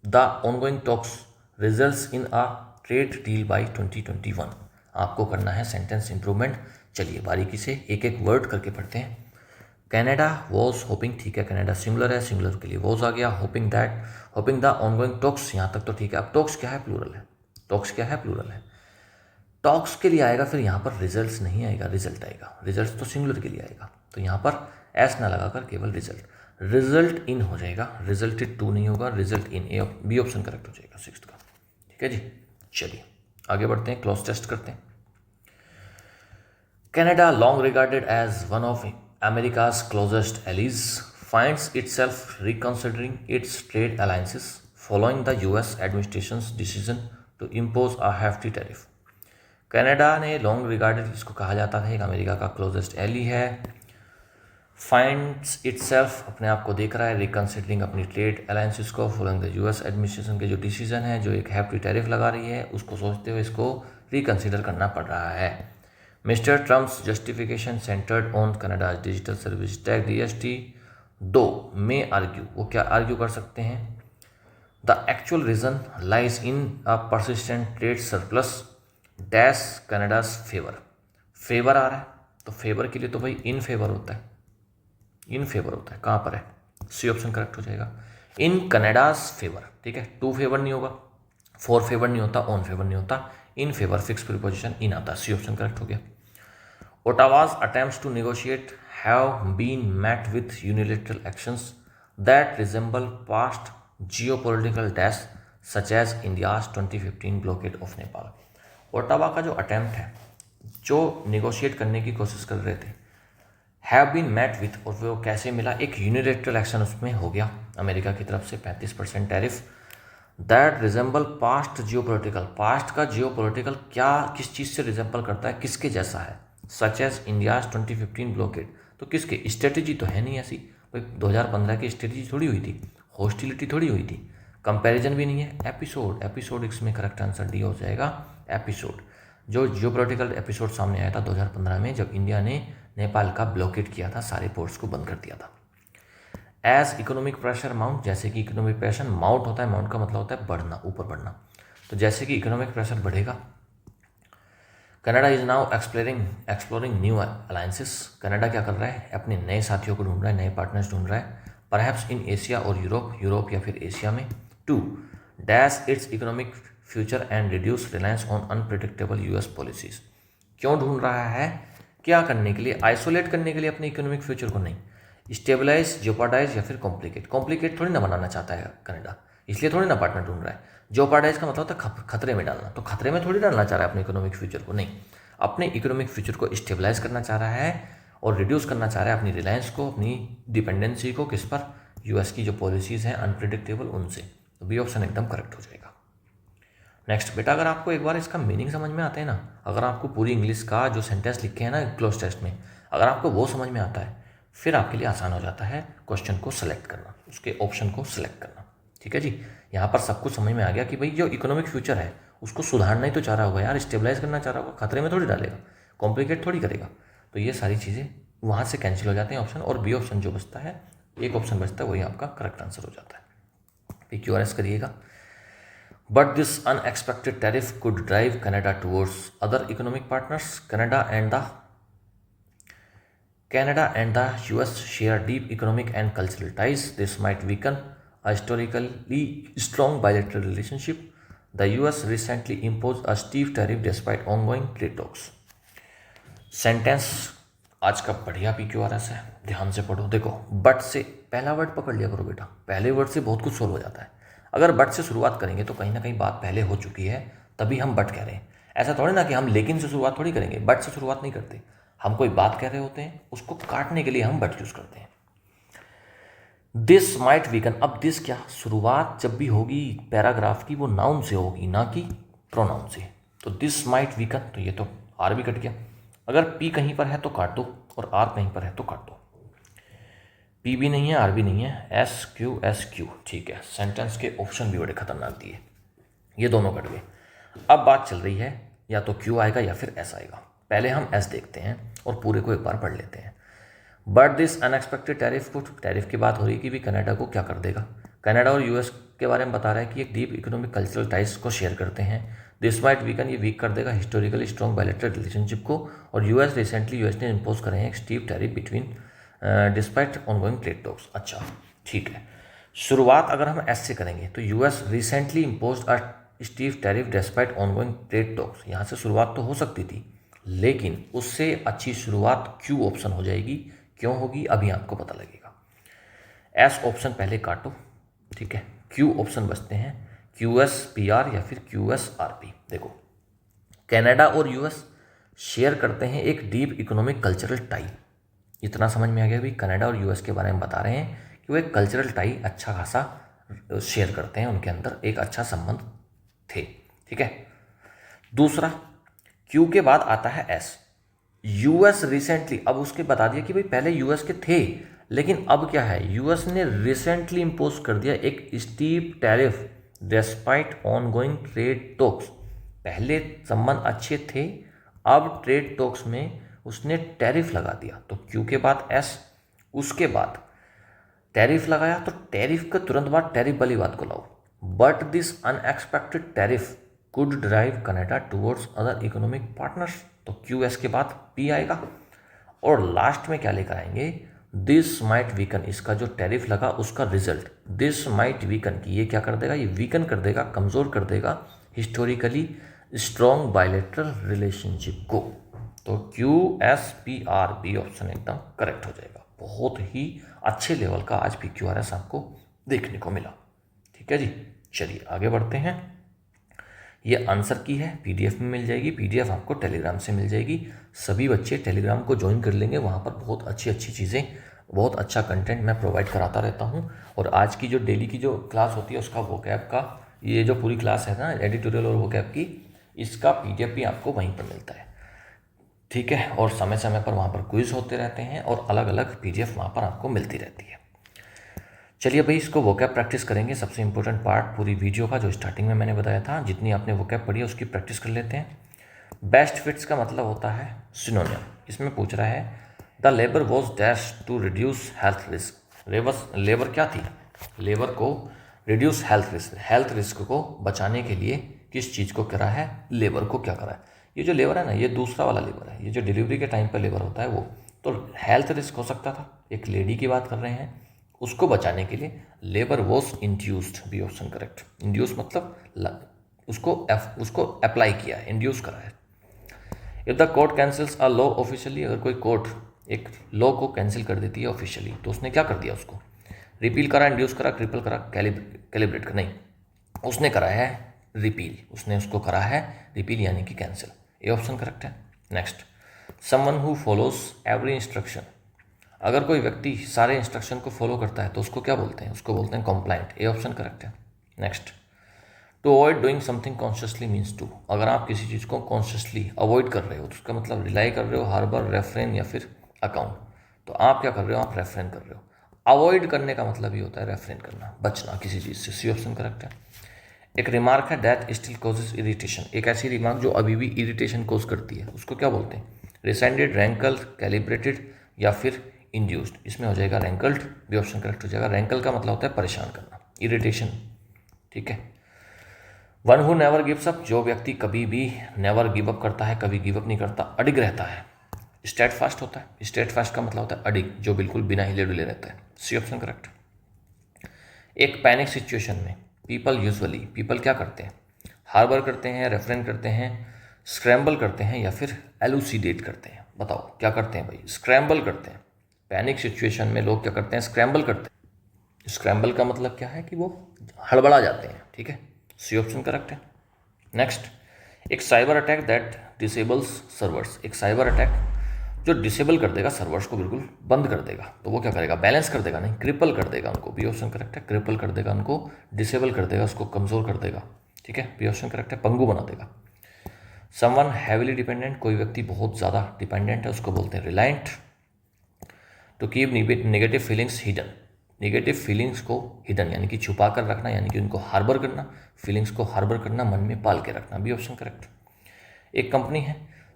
the ongoing talks results in a trade deal by 2021। आपको करना है सेंटेंस इंप्रूवमेंट। चलिए बारीकी से एक एक वर्ड करके पढ़ते हैं। कैनेडा वॉज होपिंग, ठीक है, कैनेडा सिंगुलर है, सिंगुलर के लिए वॉज आ गया। होपिंग द ऑनगोइंग टॉक्स, यहाँ तक तो ठीक है। अब टॉक्स क्या है? प्लूरल है। टॉक्स क्या है? प्लूरल है। टॉक्स के लिए आएगा, फिर यहाँ पर रिजल्ट्स नहीं आएगा, रिजल्ट आएगा। रिजल्ट तो सिंगुलर के लिए आएगा, तो यहाँ पर एस ना लगाकर केवल रिजल्ट इन हो जाएगा, रिजल्टेड टू नहीं होगा, result in. A B option correct हो जाएगा 6th का। ठीक है जी, चलिए आगे बढ़ते हैं, क्लॉज टेस्ट करते हैं। Canada long regarded as one of America's closest allies finds itself reconsidering its trade alliances following the US administration's decision to impose a hefty tariff. Canada ने लॉन्ग रिगार्डेड, जिसको कहा जाता है एक अमेरिका का क्लोजेस्ट एली है, फाइंड्स इटसेल्फ, अपने आप को देख रहा है, रिकन्सिडरिंग अपनी ट्रेड अलायंसेस को, फॉलोइंग द US एडमिनिस्ट्रेशन के जो डिसीजन है, जो एक हैफ्टी टैरिफ लगा रही है, उसको सोचते हुए इसको रिकन्सिडर करना पड़ रहा है। Mister Trump's justification centred on Canada's digital service tax DST दो में आर्ग्यू, वो क्या आर्ग्यू कर सकते हैं? The actual reason lies in a persistent trade surplus dash Canada's favour. Favour आ रहा है, तो फेवर के लिए तो भाई इन फेवर होता है, इन फेवर होता है। कहाँ पर है? सी ऑप्शन करेक्ट हो जाएगा, इन कनाडाज फेवर। ठीक है, टू फेवर नहीं होगा, फॉर फेवर नहीं होता, ऑन फेवर नहीं होता, इन फेवर फिक्स प्रीपोजिशन इन आता है। सी ऑप्शन करेक्ट हो गया। Ottawa's attempts to negotiate have been met with unilateral actions that resemble past geopolitical dash such as India's 2015 blockade of Nepal. Ottawa का जो अटेम्प्ट है, जो निगोशिएट करने की कोशिश कर रहे थे, हैव बीन मेट विथ, और वो कैसे मिला, एक यूनिलेटरल एक्शन उसमें हो गया अमेरिका की तरफ से 35% tariff. That resemble past geopolitical, past का जियोपॉलिटिकल क्या किस चीज़ से रिजेंबल करता है, किसके जैसा है, सच एज इंडियाज 2015 ब्लॉकेड, तो किसके, स्ट्रेटेजी तो है नहीं ऐसी भाई, 2015 की स्ट्रेटेजी थोड़ी हुई थी, हॉस्टिलिटी थोड़ी हुई थी, कंपैरिजन भी नहीं है। एपिसोड, एपिसोड इसमें करेक्ट आंसर डी हो जाएगा, एपिसोड। जो जियोपॉलिटिकल एपिसोड सामने आया था 2015 में, जब इंडिया ने नेपाल का ब्लॉकेट किया था, सारे पोर्ट्स को बंद कर दिया था। एज इकोनॉमिक प्रेशर माउंट, जैसे कि इकोनॉमिक प्रेशर माउंट होता है, माउंट का मतलब होता है बढ़ना, ऊपर बढ़ना, तो जैसे कि इकोनॉमिक प्रेशर बढ़ेगा, Canada is now exploring new alliances, Canada क्या कर रहा है, अपने नए साथियों को ढूंढ रहा है, नए पार्टनर्स ढूंढ रहा है, परहैप्स इन एशिया और यूरोप, यूरोप या फिर एशिया में, to dash its economic future and reduce reliance on unpredictable US policies. क्यों ढूंढ रहा है, क्या करने के लिए, आइसोलेट करने के लिए अपने इकोनॉमिक फ्यूचर को, नहीं स्टेबलाइज, जोपार्डाइज या फिर कॉम्प्लिकेट, कॉम्प्लिकेट थोड़ी ना बनाना चाहता है कनाडा, इसलिए थोड़ी ना पार्टनर ढूंढ रहा है। जोपार्डाइज का मतलब होता है खतरे में डालना, तो खतरे में थोड़ी डालना चाह रहा है अपने इकोनॉमिक फ्यूचर को, नहीं, अपने इकोनॉमिक फ्यूचर को स्टेबलाइज करना चाह रहा है और रिड्यूस करना चाह रहा है अपनी रिलायंस को, अपनी डिपेंडेंसी को, किस पर, यूएस की जो पॉलिसीज़ हैं अनप्रिडिक्टेबल उनसे, तो बी ऑप्शन एकदम करेक्ट हो जाएगा। नेक्स्ट बेटा, अगर आपको एक बार इसका मीनिंग समझ में आता है ना, अगर आपको पूरी इंग्लिश का जो सेंटेंस लिखे हैं ना क्लोज टेस्ट में, अगर आपको वो समझ में आता है, फिर आपके लिए आसान हो जाता है क्वेश्चन को सेलेक्ट करना, उसके ऑप्शन को सेलेक्ट करना। ठीक है जी, यहाँ पर सब कुछ समझ में आ गया कि भाई जो इकोनॉमिक फ्यूचर है उसको सुधारना ही तो चाह रहा होगा यार, स्टेबलाइज करना चाह रहा होगा, खतरे में थोड़ी डालेगा, कॉम्प्लिकेट थोड़ी करेगा, तो ये सारी चीज़ें वहाँ से कैंसिल हो जाते हैं ऑप्शन, और बी ऑप्शन जो बचता है, एक ऑप्शन बचता है, वही आपका करेक्ट आंसर हो जाता है। PQRS करिएगा। But this unexpected tariff could drive Canada towards other economic partners, Canada and the US share deep economic and cultural ties. This might weaken a historically strong bilateral relationship. The US recently imposed a steep tariff despite ongoing trade talks. Sentence आज का बढ़िया PQRS है, ध्यान से पढ़ो। देखो, बट से पहला वर्ड पकड़ लिया करो बेटा, पहले वर्ड से बहुत कुछ सोल्व हो जाता है। अगर बट से शुरुआत करेंगे तो कहीं ना कहीं बात पहले हो चुकी है, तभी हम बट कह रहे हैं। ऐसा थोड़ी ना कि हम लेकिन से शुरुआत थोड़ी करेंगे, बट से शुरुआत नहीं करते। हम कोई बात कह रहे होते हैं, उसको काटने के लिए हम बट यूज करते हैं। दिस माइट वीकन, अब दिस क्या, शुरुआत जब भी होगी पैराग्राफ की वो नाउन से होगी, ना कि प्रोनाउन से। तो दिस माइट वीकन, तो ये तो आर भी कट गया। अगर पी कहीं पर है तो काट दो, और आर कहीं पर है तो काट दो। पी भी नहीं है, आर भी नहीं है, एस क्यू, ठीक है। सेंटेंस के ऑप्शन भी बड़े खतरनाक दिए, ये दोनों कट गए। अब बात चल रही है या तो क्यू आएगा या फिर एस आएगा। पहले हम एस देखते हैं और पूरे को एक बार पढ़ लेते हैं। बट दिस अनएक्सपेक्टेड टैरिफ को, टैरिफ की बात हो रही कि भी कनाडा को क्या कर देगा। कनाडा और यूएस के बारे में बता रहा है कि एक डीप इकोनॉमिक कल्चरल टाइज को शेयर करते हैं। दिस माइट वीकन, ये वीक कर देगा हिस्टोरिकली स्ट्रॉन्ग बायलैटरल रिलेशनशिप को। और रिसेंटली यूएस ने इम्पोज करे हैं एक steep tariff between despite ongoing trade talks. अच्छा ठीक है, शुरुआत अगर हम एस से करेंगे तो US recently impose a steep tariff despite ongoing trade talks, यहाँ से शुरुआत तो हो सकती थी, लेकिन उससे अच्छी शुरुआत क्यू ऑप्शन हो जाएगी। क्यों होगी अभी आपको पता लगेगा। एस ऑप्शन पहले काटो, ठीक है, क्यू ऑप्शन बचते हैं, QSPR या फिर QSRP। देखो, कनाडा और यूएस शेयर करते हैं एक डीप इकोनॉमिक कल्चरल टाई। इतना समझ में आ गया भी, कनाडा और यूएस के बारे में बता रहे हैं कि वो एक कल्चरल टाई अच्छा खासा शेयर करते हैं, उनके अंदर एक अच्छा संबंध थे। ठीक है, दूसरा क्यू के बाद आता है एस, यूएस रिसेंटली। अब उसके बता दिया कि भाई पहले यूएस के थे, लेकिन अब क्या है, यूएस ने रिसेंटली इंपोज कर दिया एक steep tariff despite ongoing trade talks. पहले संबंध अच्छे थे, अब ट्रेड टॉक्स में उसने टैरिफ लगा दिया, तो क्यू के बाद एस। उसके बाद टैरिफ लगाया, तो टैरिफ के तुरंत बाद टैरिफ वाली बात को लाओ। But this unexpected tariff could drive Canada towards other economic partners, तो QS के बाद P आएगा। और लास्ट में क्या लेकर आएंगे, दिस माइट वीकन, इसका जो टैरिफ लगा उसका रिजल्ट, दिस माइट वीकन की, ये क्या कर देगा, ये वीकन कर देगा, कमज़ोर कर देगा हिस्टोरिकली स्ट्रॉन्ग बायलैटरल रिलेशनशिप को। तो QSPRB ऑप्शन एकदम करेक्ट हो जाएगा। बहुत ही अच्छे लेवल का आज PQRS आपको देखने को मिला। ठीक है जी, चलिए आगे बढ़ते हैं। ये आंसर की है, पीडीएफ में मिल जाएगी। पीडीएफ आपको टेलीग्राम से मिल जाएगी। सभी बच्चे टेलीग्राम को ज्वाइन कर लेंगे, वहाँ पर बहुत अच्छी अच्छी चीज़ें, बहुत अच्छा कंटेंट मैं प्रोवाइड कराता रहता हूँ। और आज की जो डेली की जो क्लास होती है उसका वोकैब का, ये जो पूरी क्लास है ना एडिटोरियल और वोकैब की, इसका पीडीएफ भी आपको वहीं पर मिलता है, ठीक है। और समय समय पर वहाँ पर क्विज होते रहते हैं और अलग अलग पीडीएफ वहाँ पर आपको मिलती रहती है। चलिए भाई, इसको वोकैब प्रैक्टिस करेंगे। सबसे इंपॉर्टेंट पार्ट पूरी वीडियो का जो स्टार्टिंग में मैंने बताया था, जितनी आपने वोकैब पढ़ी है उसकी प्रैक्टिस कर लेते हैं। बेस्ट फिट्स का मतलब होता है सिनोनिम। इसमें पूछ रहा है the labour was dash to reduce health risk. Labour क्या थी? लेबर को रिड्यूस हेल्थ रिस्क को बचाने के लिए किस चीज़ को करा है? लेबर को क्या करा है? ये जो लेबर है ना, ये दूसरा वाला लेबर है। ये जो डिलीवरी के टाइम पर लेबर होता है वो तो हेल्थ रिस्क हो सकता था, एक लेडी की बात कर रहे हैं, उसको बचाने के लिए labour was induced, B option correct. Induce मतलब उसको अप्लाई किया, इंड्यूस करा है। If the court cancels a law officially, अगर कोई कोर्ट एक लॉ को कैंसिल कर देती है ऑफिशियली, तो उसने क्या कर दिया? उसको रिपील करा, इंड्यूस करा, ट्रिपल करा, कैलिब्रेट करा? नहीं, उसने करा है रिपील। उसने उसको करा है रिपील यानी कि कैंसिल। ये ऑप्शन करेक्ट है। Next, someone who follows every instruction. अगर कोई व्यक्ति सारे इंस्ट्रक्शन को फॉलो करता है तो उसको क्या बोलते हैं? उसको बोलते हैं कॉम्प्लाइंट। ये ऑप्शन करेक्ट है। Next, to avoid doing something consciously means to. अगर आप किसी चीज़ को कॉन्शियसली अवॉइड कर रहे हो तो उसका मतलब रिलाई कर रहे हो, हार्बर, रेफरेन या फिर अकाउंट। तो आप क्या कर रहे हो? आप रेफरेन कर रहे हो। अवॉइड करने का मतलब ही होता है रेफरेन करना, बचना किसी चीज़ से। सी ऑप्शन करेक्ट है। एक रिमार्क है दैट स्टिल कॉजेज इरिटेशन। एक ऐसी रिमार्क जो अभी भी इरिटेशन कॉज करती है, उसको क्या बोलते हैं? रिसेंडेड, रैंकल, कैलिब्रेटेड या फिर इंड्यूस्ड। इसमें हो जाएगा रैंकल्ड, भी ऑप्शन करेक्ट हो जाएगा। रैंकल का मतलब होता है परेशान करना, इरिटेशन, ठीक है। One who never gives up, जो व्यक्ति कभी भी नेवर गिव अप करता है, कभी गिव अप नहीं करता, अडिग रहता है। स्टेट फास्ट होता है। स्टेट फास्ट का मतलब होता है अडिग, जो बिल्कुल बिना हिले डुले रहता है। C option correct. एक पैनिक सिचुएशन में पीपल क्या करते हैं? हार्बर करते हैं, रेफरेन करते हैं, स्क्रैम्बल करते हैं या फिर एलुसिडेट करते हैं? बताओ क्या करते हैं भाई? स्क्रैम्बल करते हैं। पैनिक सिचुएशन में लोग क्या करते हैं? स्क्रैम्बल करते हैं। स्क्रैम्बल का मतलब क्या है कि वो हड़बड़ा जाते हैं, ठीक है। सी ऑप्शन करेक्ट है। नेक्स्ट, एक cyber attack that disables servers. एक साइबर अटैक जो डिसेबल कर देगा सर्वर्स को, बिल्कुल बंद कर देगा, तो वो क्या करेगा? बैलेंस कर देगा, नहीं क्रिपल कर देगा उनको। बी ऑप्शन करेक्ट है। क्रिपल कर देगा उनको, डिसेबल कर देगा, उसको कमज़ोर कर देगा, ठीक है। बी ऑप्शन करेक्ट है। पंगु बना देगा। समवन हैविली डिपेंडेंट, कोई व्यक्ति बहुत ज़्यादा डिपेंडेंट है, उसको बोलते हैं reliant. To keep negative feelings hidden. Negative feelings को हिडन यानी कि छुपा कर रखना, यानी कि उनको हार्बर करना, फीलिंग्स को हार्बर करना, मन में पाल के रखना। B option correct. एक कंपनी है,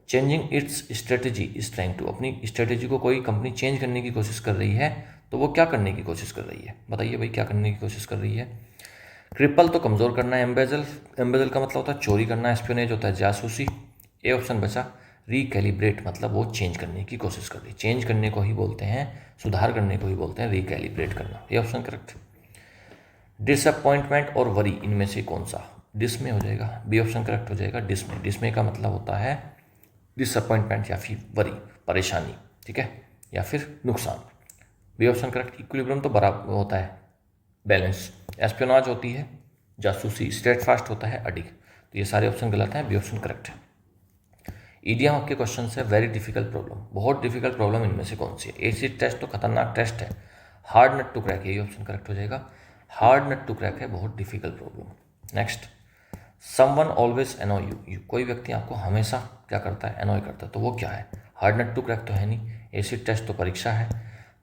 changing its strategy is trying to. अपनी स्ट्रेटेजी को कोई कंपनी चेंज करने की कोशिश कर रही है, तो वो क्या करने की कोशिश कर रही है? बताइए भाई, क्या करने की कोशिश कर रही है? क्रिपल तो कमज़ोर करना है। एम्बेजल का मतलब होता है चोरी करना। एस्पियोनेज होता है जासूसी। ए ऑप्शन बचा। रिकैलिब्रेट मतलब वो चेंज करने की कोशिश कर रही है। चेंज करने को ही बोलते हैं, सुधार करने को ही बोलते हैं रिकैलिब्रेट करना। ये ऑप्शन करेक्ट। डिसअपॉइंटमेंट और वरी, इनमें से कौन सा? डिस में हो जाएगा। बी ऑप्शन करेक्ट हो जाएगा। डिसमे का मतलब होता है डिसअपॉइंटमेंट या फिर वरी, परेशानी, ठीक है, या फिर नुकसान। B option correct. इक्विलिब्रियम तो बराबर होता है, बैलेंस। एस्पियोनाज होती है जासूसी। स्टेट फास्ट होता है अडिग। तो ये सारे ऑप्शन गलत हैं, बी ऑप्शन करेक्ट है। ईडीएम आपके क्वेश्चन है वेरी डिफिकल्ट प्रॉब्लम। बहुत डिफिकल्ट प्रॉब्लम इनमें से कौन सी है? एसिड टेस्ट तो खतरनाक टेस्ट है। हार्ड नट टू क्रैक, यही ऑप्शन करेक्ट हो जाएगा। हार्ड नट टू क्रैक है, बहुत difficult problem. Next, someone always annoy you. कोई व्यक्ति आपको हमेशा क्या करता है? एनॉय करता है। तो वो क्या है? हार्ड नट टू क्रैक तो है नहीं। एसिड टेस्ट तो परीक्षा है।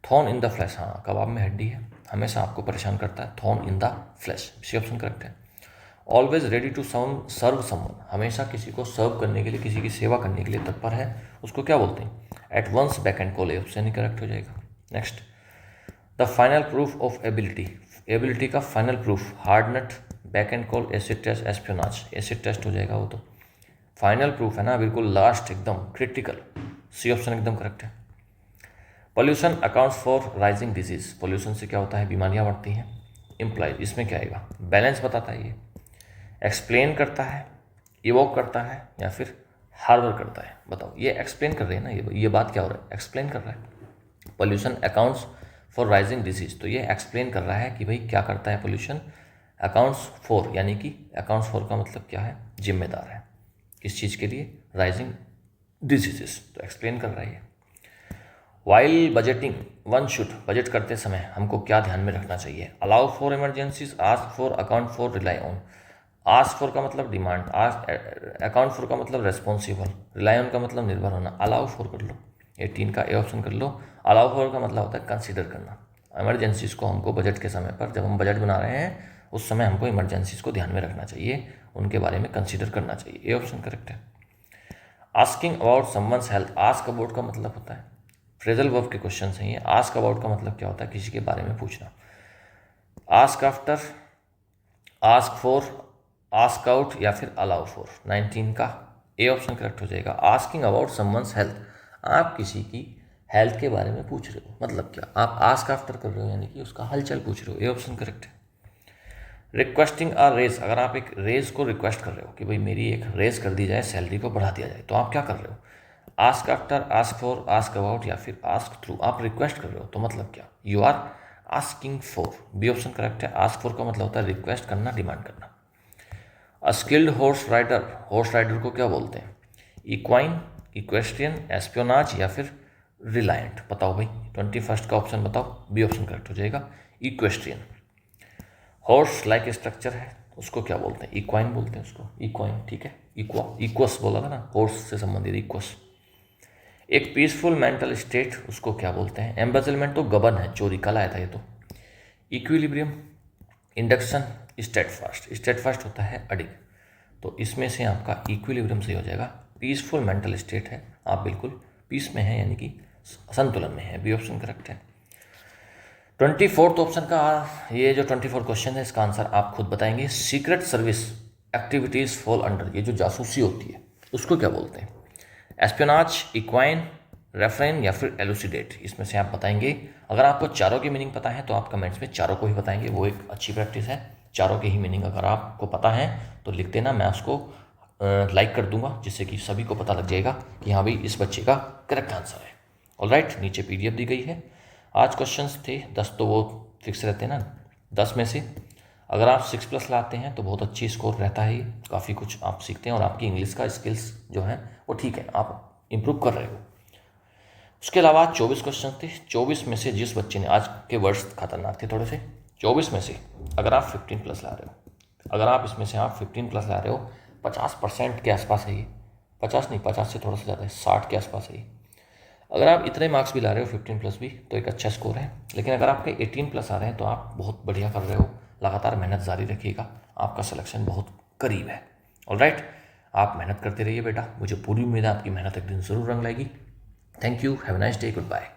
थॉर्न इन द फ्लैश, हाँ कबाब में हड्डी है, हमेशा आपको परेशान करता है। Thorn in the flesh, C option correct है। Always ready to serve someone, हमेशा किसी को सर्व करने के लिए, किसी की सेवा करने के लिए तत्पर है, उसको क्या बोलते हैं? At once back and call, option ही करेक्ट हो जाएगा। Next, the final proof of ability का final proof hard nut, back and call, acid test, espionage. Acid test हो जाएगा वो तो, फाइनल प्रूफ है ना, बिल्कुल लास्ट, एकदम क्रिटिकल। सी ऑप्शन एकदम करेक्ट है। Pollution accounts for rising disease, pollution से क्या होता है? बीमारियां बढ़ती हैं। इम्प्लाइज, इसमें क्या आएगा? बैलेंस बताता है ये। एक्सप्लेन करता है, इवोक करता है या फिर हार्बर करता है? बताओ, ये एक्सप्लेन कर रहे हैं ना, ये बात क्या हो रहा है? एक्सप्लेन कर रहा है। Pollution accounts for rising disease, तो ये एक्सप्लेन कर रहा है कि भाई क्या करता है पॉल्यूशन? अकाउंट्स फॉर यानी कि अकाउंट्स फॉर का मतलब क्या है, जिम्मेदार है। किस चीज़ के लिए, राइजिंग डिजीजेस, तो एक्सप्लेन कर रही है। While budgeting one should, budget करते समय हमको क्या ध्यान में रखना चाहिए, allow for emergencies, ask for, account for, rely on. Ask for का मतलब डिमांड, अकाउंट फॉर का मतलब रेस्पॉन्सिबल, रिलाई ऑन का मतलब निर्भर होना, अलाउ फॉर कर लो, 18 का ए ऑप्शन कर लो। अलाउ फॉर का मतलब होता है कंसीडर करना। इमरजेंसीज को हमको बजट के समय पर, जब हम बजट बना रहे हैं उस समय हमको इमरजेंसीज को ध्यान में रखना चाहिए, उनके बारे में कंसीडर करना चाहिए, ए ऑप्शन करेक्ट है। Asking about someone's health, ask about का मतलब होता है, फ्रेजल वर्ब के क्वेश्चन हैं ये। आस्क अबाउट का मतलब क्या होता है, किसी के बारे में पूछना। Ask after, ask for, ask out या फिर अलाउ फॉर, 19 का ए ऑप्शन करेक्ट हो जाएगा। आस्किंग अबाउट समवंस हेल्थ, आप किसी की हेल्थ के बारे में पूछ रहे हो, मतलब क्या, आप आस्क आफ्टर कर रहे हो यानी कि उसका हालचाल पूछ रहे हो, ए ऑप्शन करेक्ट है। रिक्वेस्टिंग अ रेज, अगर आप एक रेज को रिक्वेस्ट कर रहे हो कि भाई मेरी एक रेज कर दी जाए, सैलरी को बढ़ा दिया जाए, तो आप क्या कर रहे हो, ask after, ask for, ask about या फिर आस्क थ्रू, आप रिक्वेस्ट कर रहे हो, तो मतलब क्या, you are asking for, B option correct है। आस्क फॉर का मतलब होता है रिक्वेस्ट करना, डिमांड करना। A skilled horse rider, horse rider को क्या बोलते हैं, इक्वाइन, इक्वेस्ट्रियन, एस्पियोनाज या फिर रिलायंट, बताओ भाई, 21 का ऑप्शन बताओ, बी ऑप्शन करेक्ट हो जाएगा, इक्वेस्ट्रियन। हॉर्स लाइक स्ट्रक्चर है, उसको क्या बोलते हैं, इक्वाइन बोलते हैं उसको, इक्वाइन, ठीक है, इक्वस बोला था ना, हॉर्स से संबंधित इक्वस। एक पीसफुल मेंटल स्टेट, उसको क्या बोलते हैं, एम्बेजलमेंट तो गबन है, चोरी, कल आया था ये तो। इक्विलिब्रियम, इंडक्शन, स्टेडफास्ट, स्टेडफास्ट होता है अडिग, तो इसमें से आपका इक्विलिब्रियम सही हो जाएगा। पीसफुल मेंटल स्टेट है, आप बिल्कुल पीस में है यानी कि संतुलन में है, बी ऑप्शन करेक्ट है। 24th ऑप्शन का ये जो 24 क्वेश्चन है, इसका आंसर आप खुद बताएंगे। Secret service activities fall under, ये जो जासूसी होती है उसको क्या बोलते हैं, एस्पियोनाज, इक्वाइन, रेफरेन या फिर एलुसिडेट, इसमें से आप बताएंगे। अगर आपको चारों की मीनिंग पता है तो आप कमेंट्स में चारों को ही बताएंगे, वो एक अच्छी प्रैक्टिस है। चारों के ही मीनिंग अगर आपको पता है तो लिख देना, मैं उसको लाइक कर दूंगा, जिससे कि सभी को पता लग जाएगा कि हाँ भाई इस बच्चे का करेक्ट आंसर है। ऑलराइट, नीचे PDF दी गई है। आज क्वेश्चंस थे 10, तो वो फिक्स रहते हैं ना, 10 में से अगर आप 6+ लाते हैं तो बहुत अच्छी स्कोर रहता है, काफ़ी कुछ आप सीखते हैं और आपकी इंग्लिश का स्किल्स जो है वो ठीक है, आप इम्प्रूव कर रहे हो। उसके अलावा 24 क्वेश्चन थे, 24 में से जिस बच्चे ने, आज के वर्ड्स खतरनाक थे थोड़े से, 24 में से अगर आप 15+ ला रहे हो, अगर आप इसमें से आप 15+ ला रहे हो, 50% के आसपास है ये, 50 नहीं, 50 से थोड़ा सा ज़्यादा है, 60 के आसपास है ये। अगर आप इतने मार्क्स भी ला रहे हो 15+ भी, तो एक अच्छा स्कोर है। लेकिन अगर आपके 18+ आ रहे हैं तो आप बहुत बढ़िया कर रहे हो, लगातार मेहनत जारी रखिएगा, आपका सिलेक्शन बहुत करीब है। ऑलराइट, आप मेहनत करते रहिए बेटा, मुझे पूरी उम्मीद है आपकी मेहनत एक दिन ज़रूर रंग लाएगी। Thank you, have a nice day, good bye.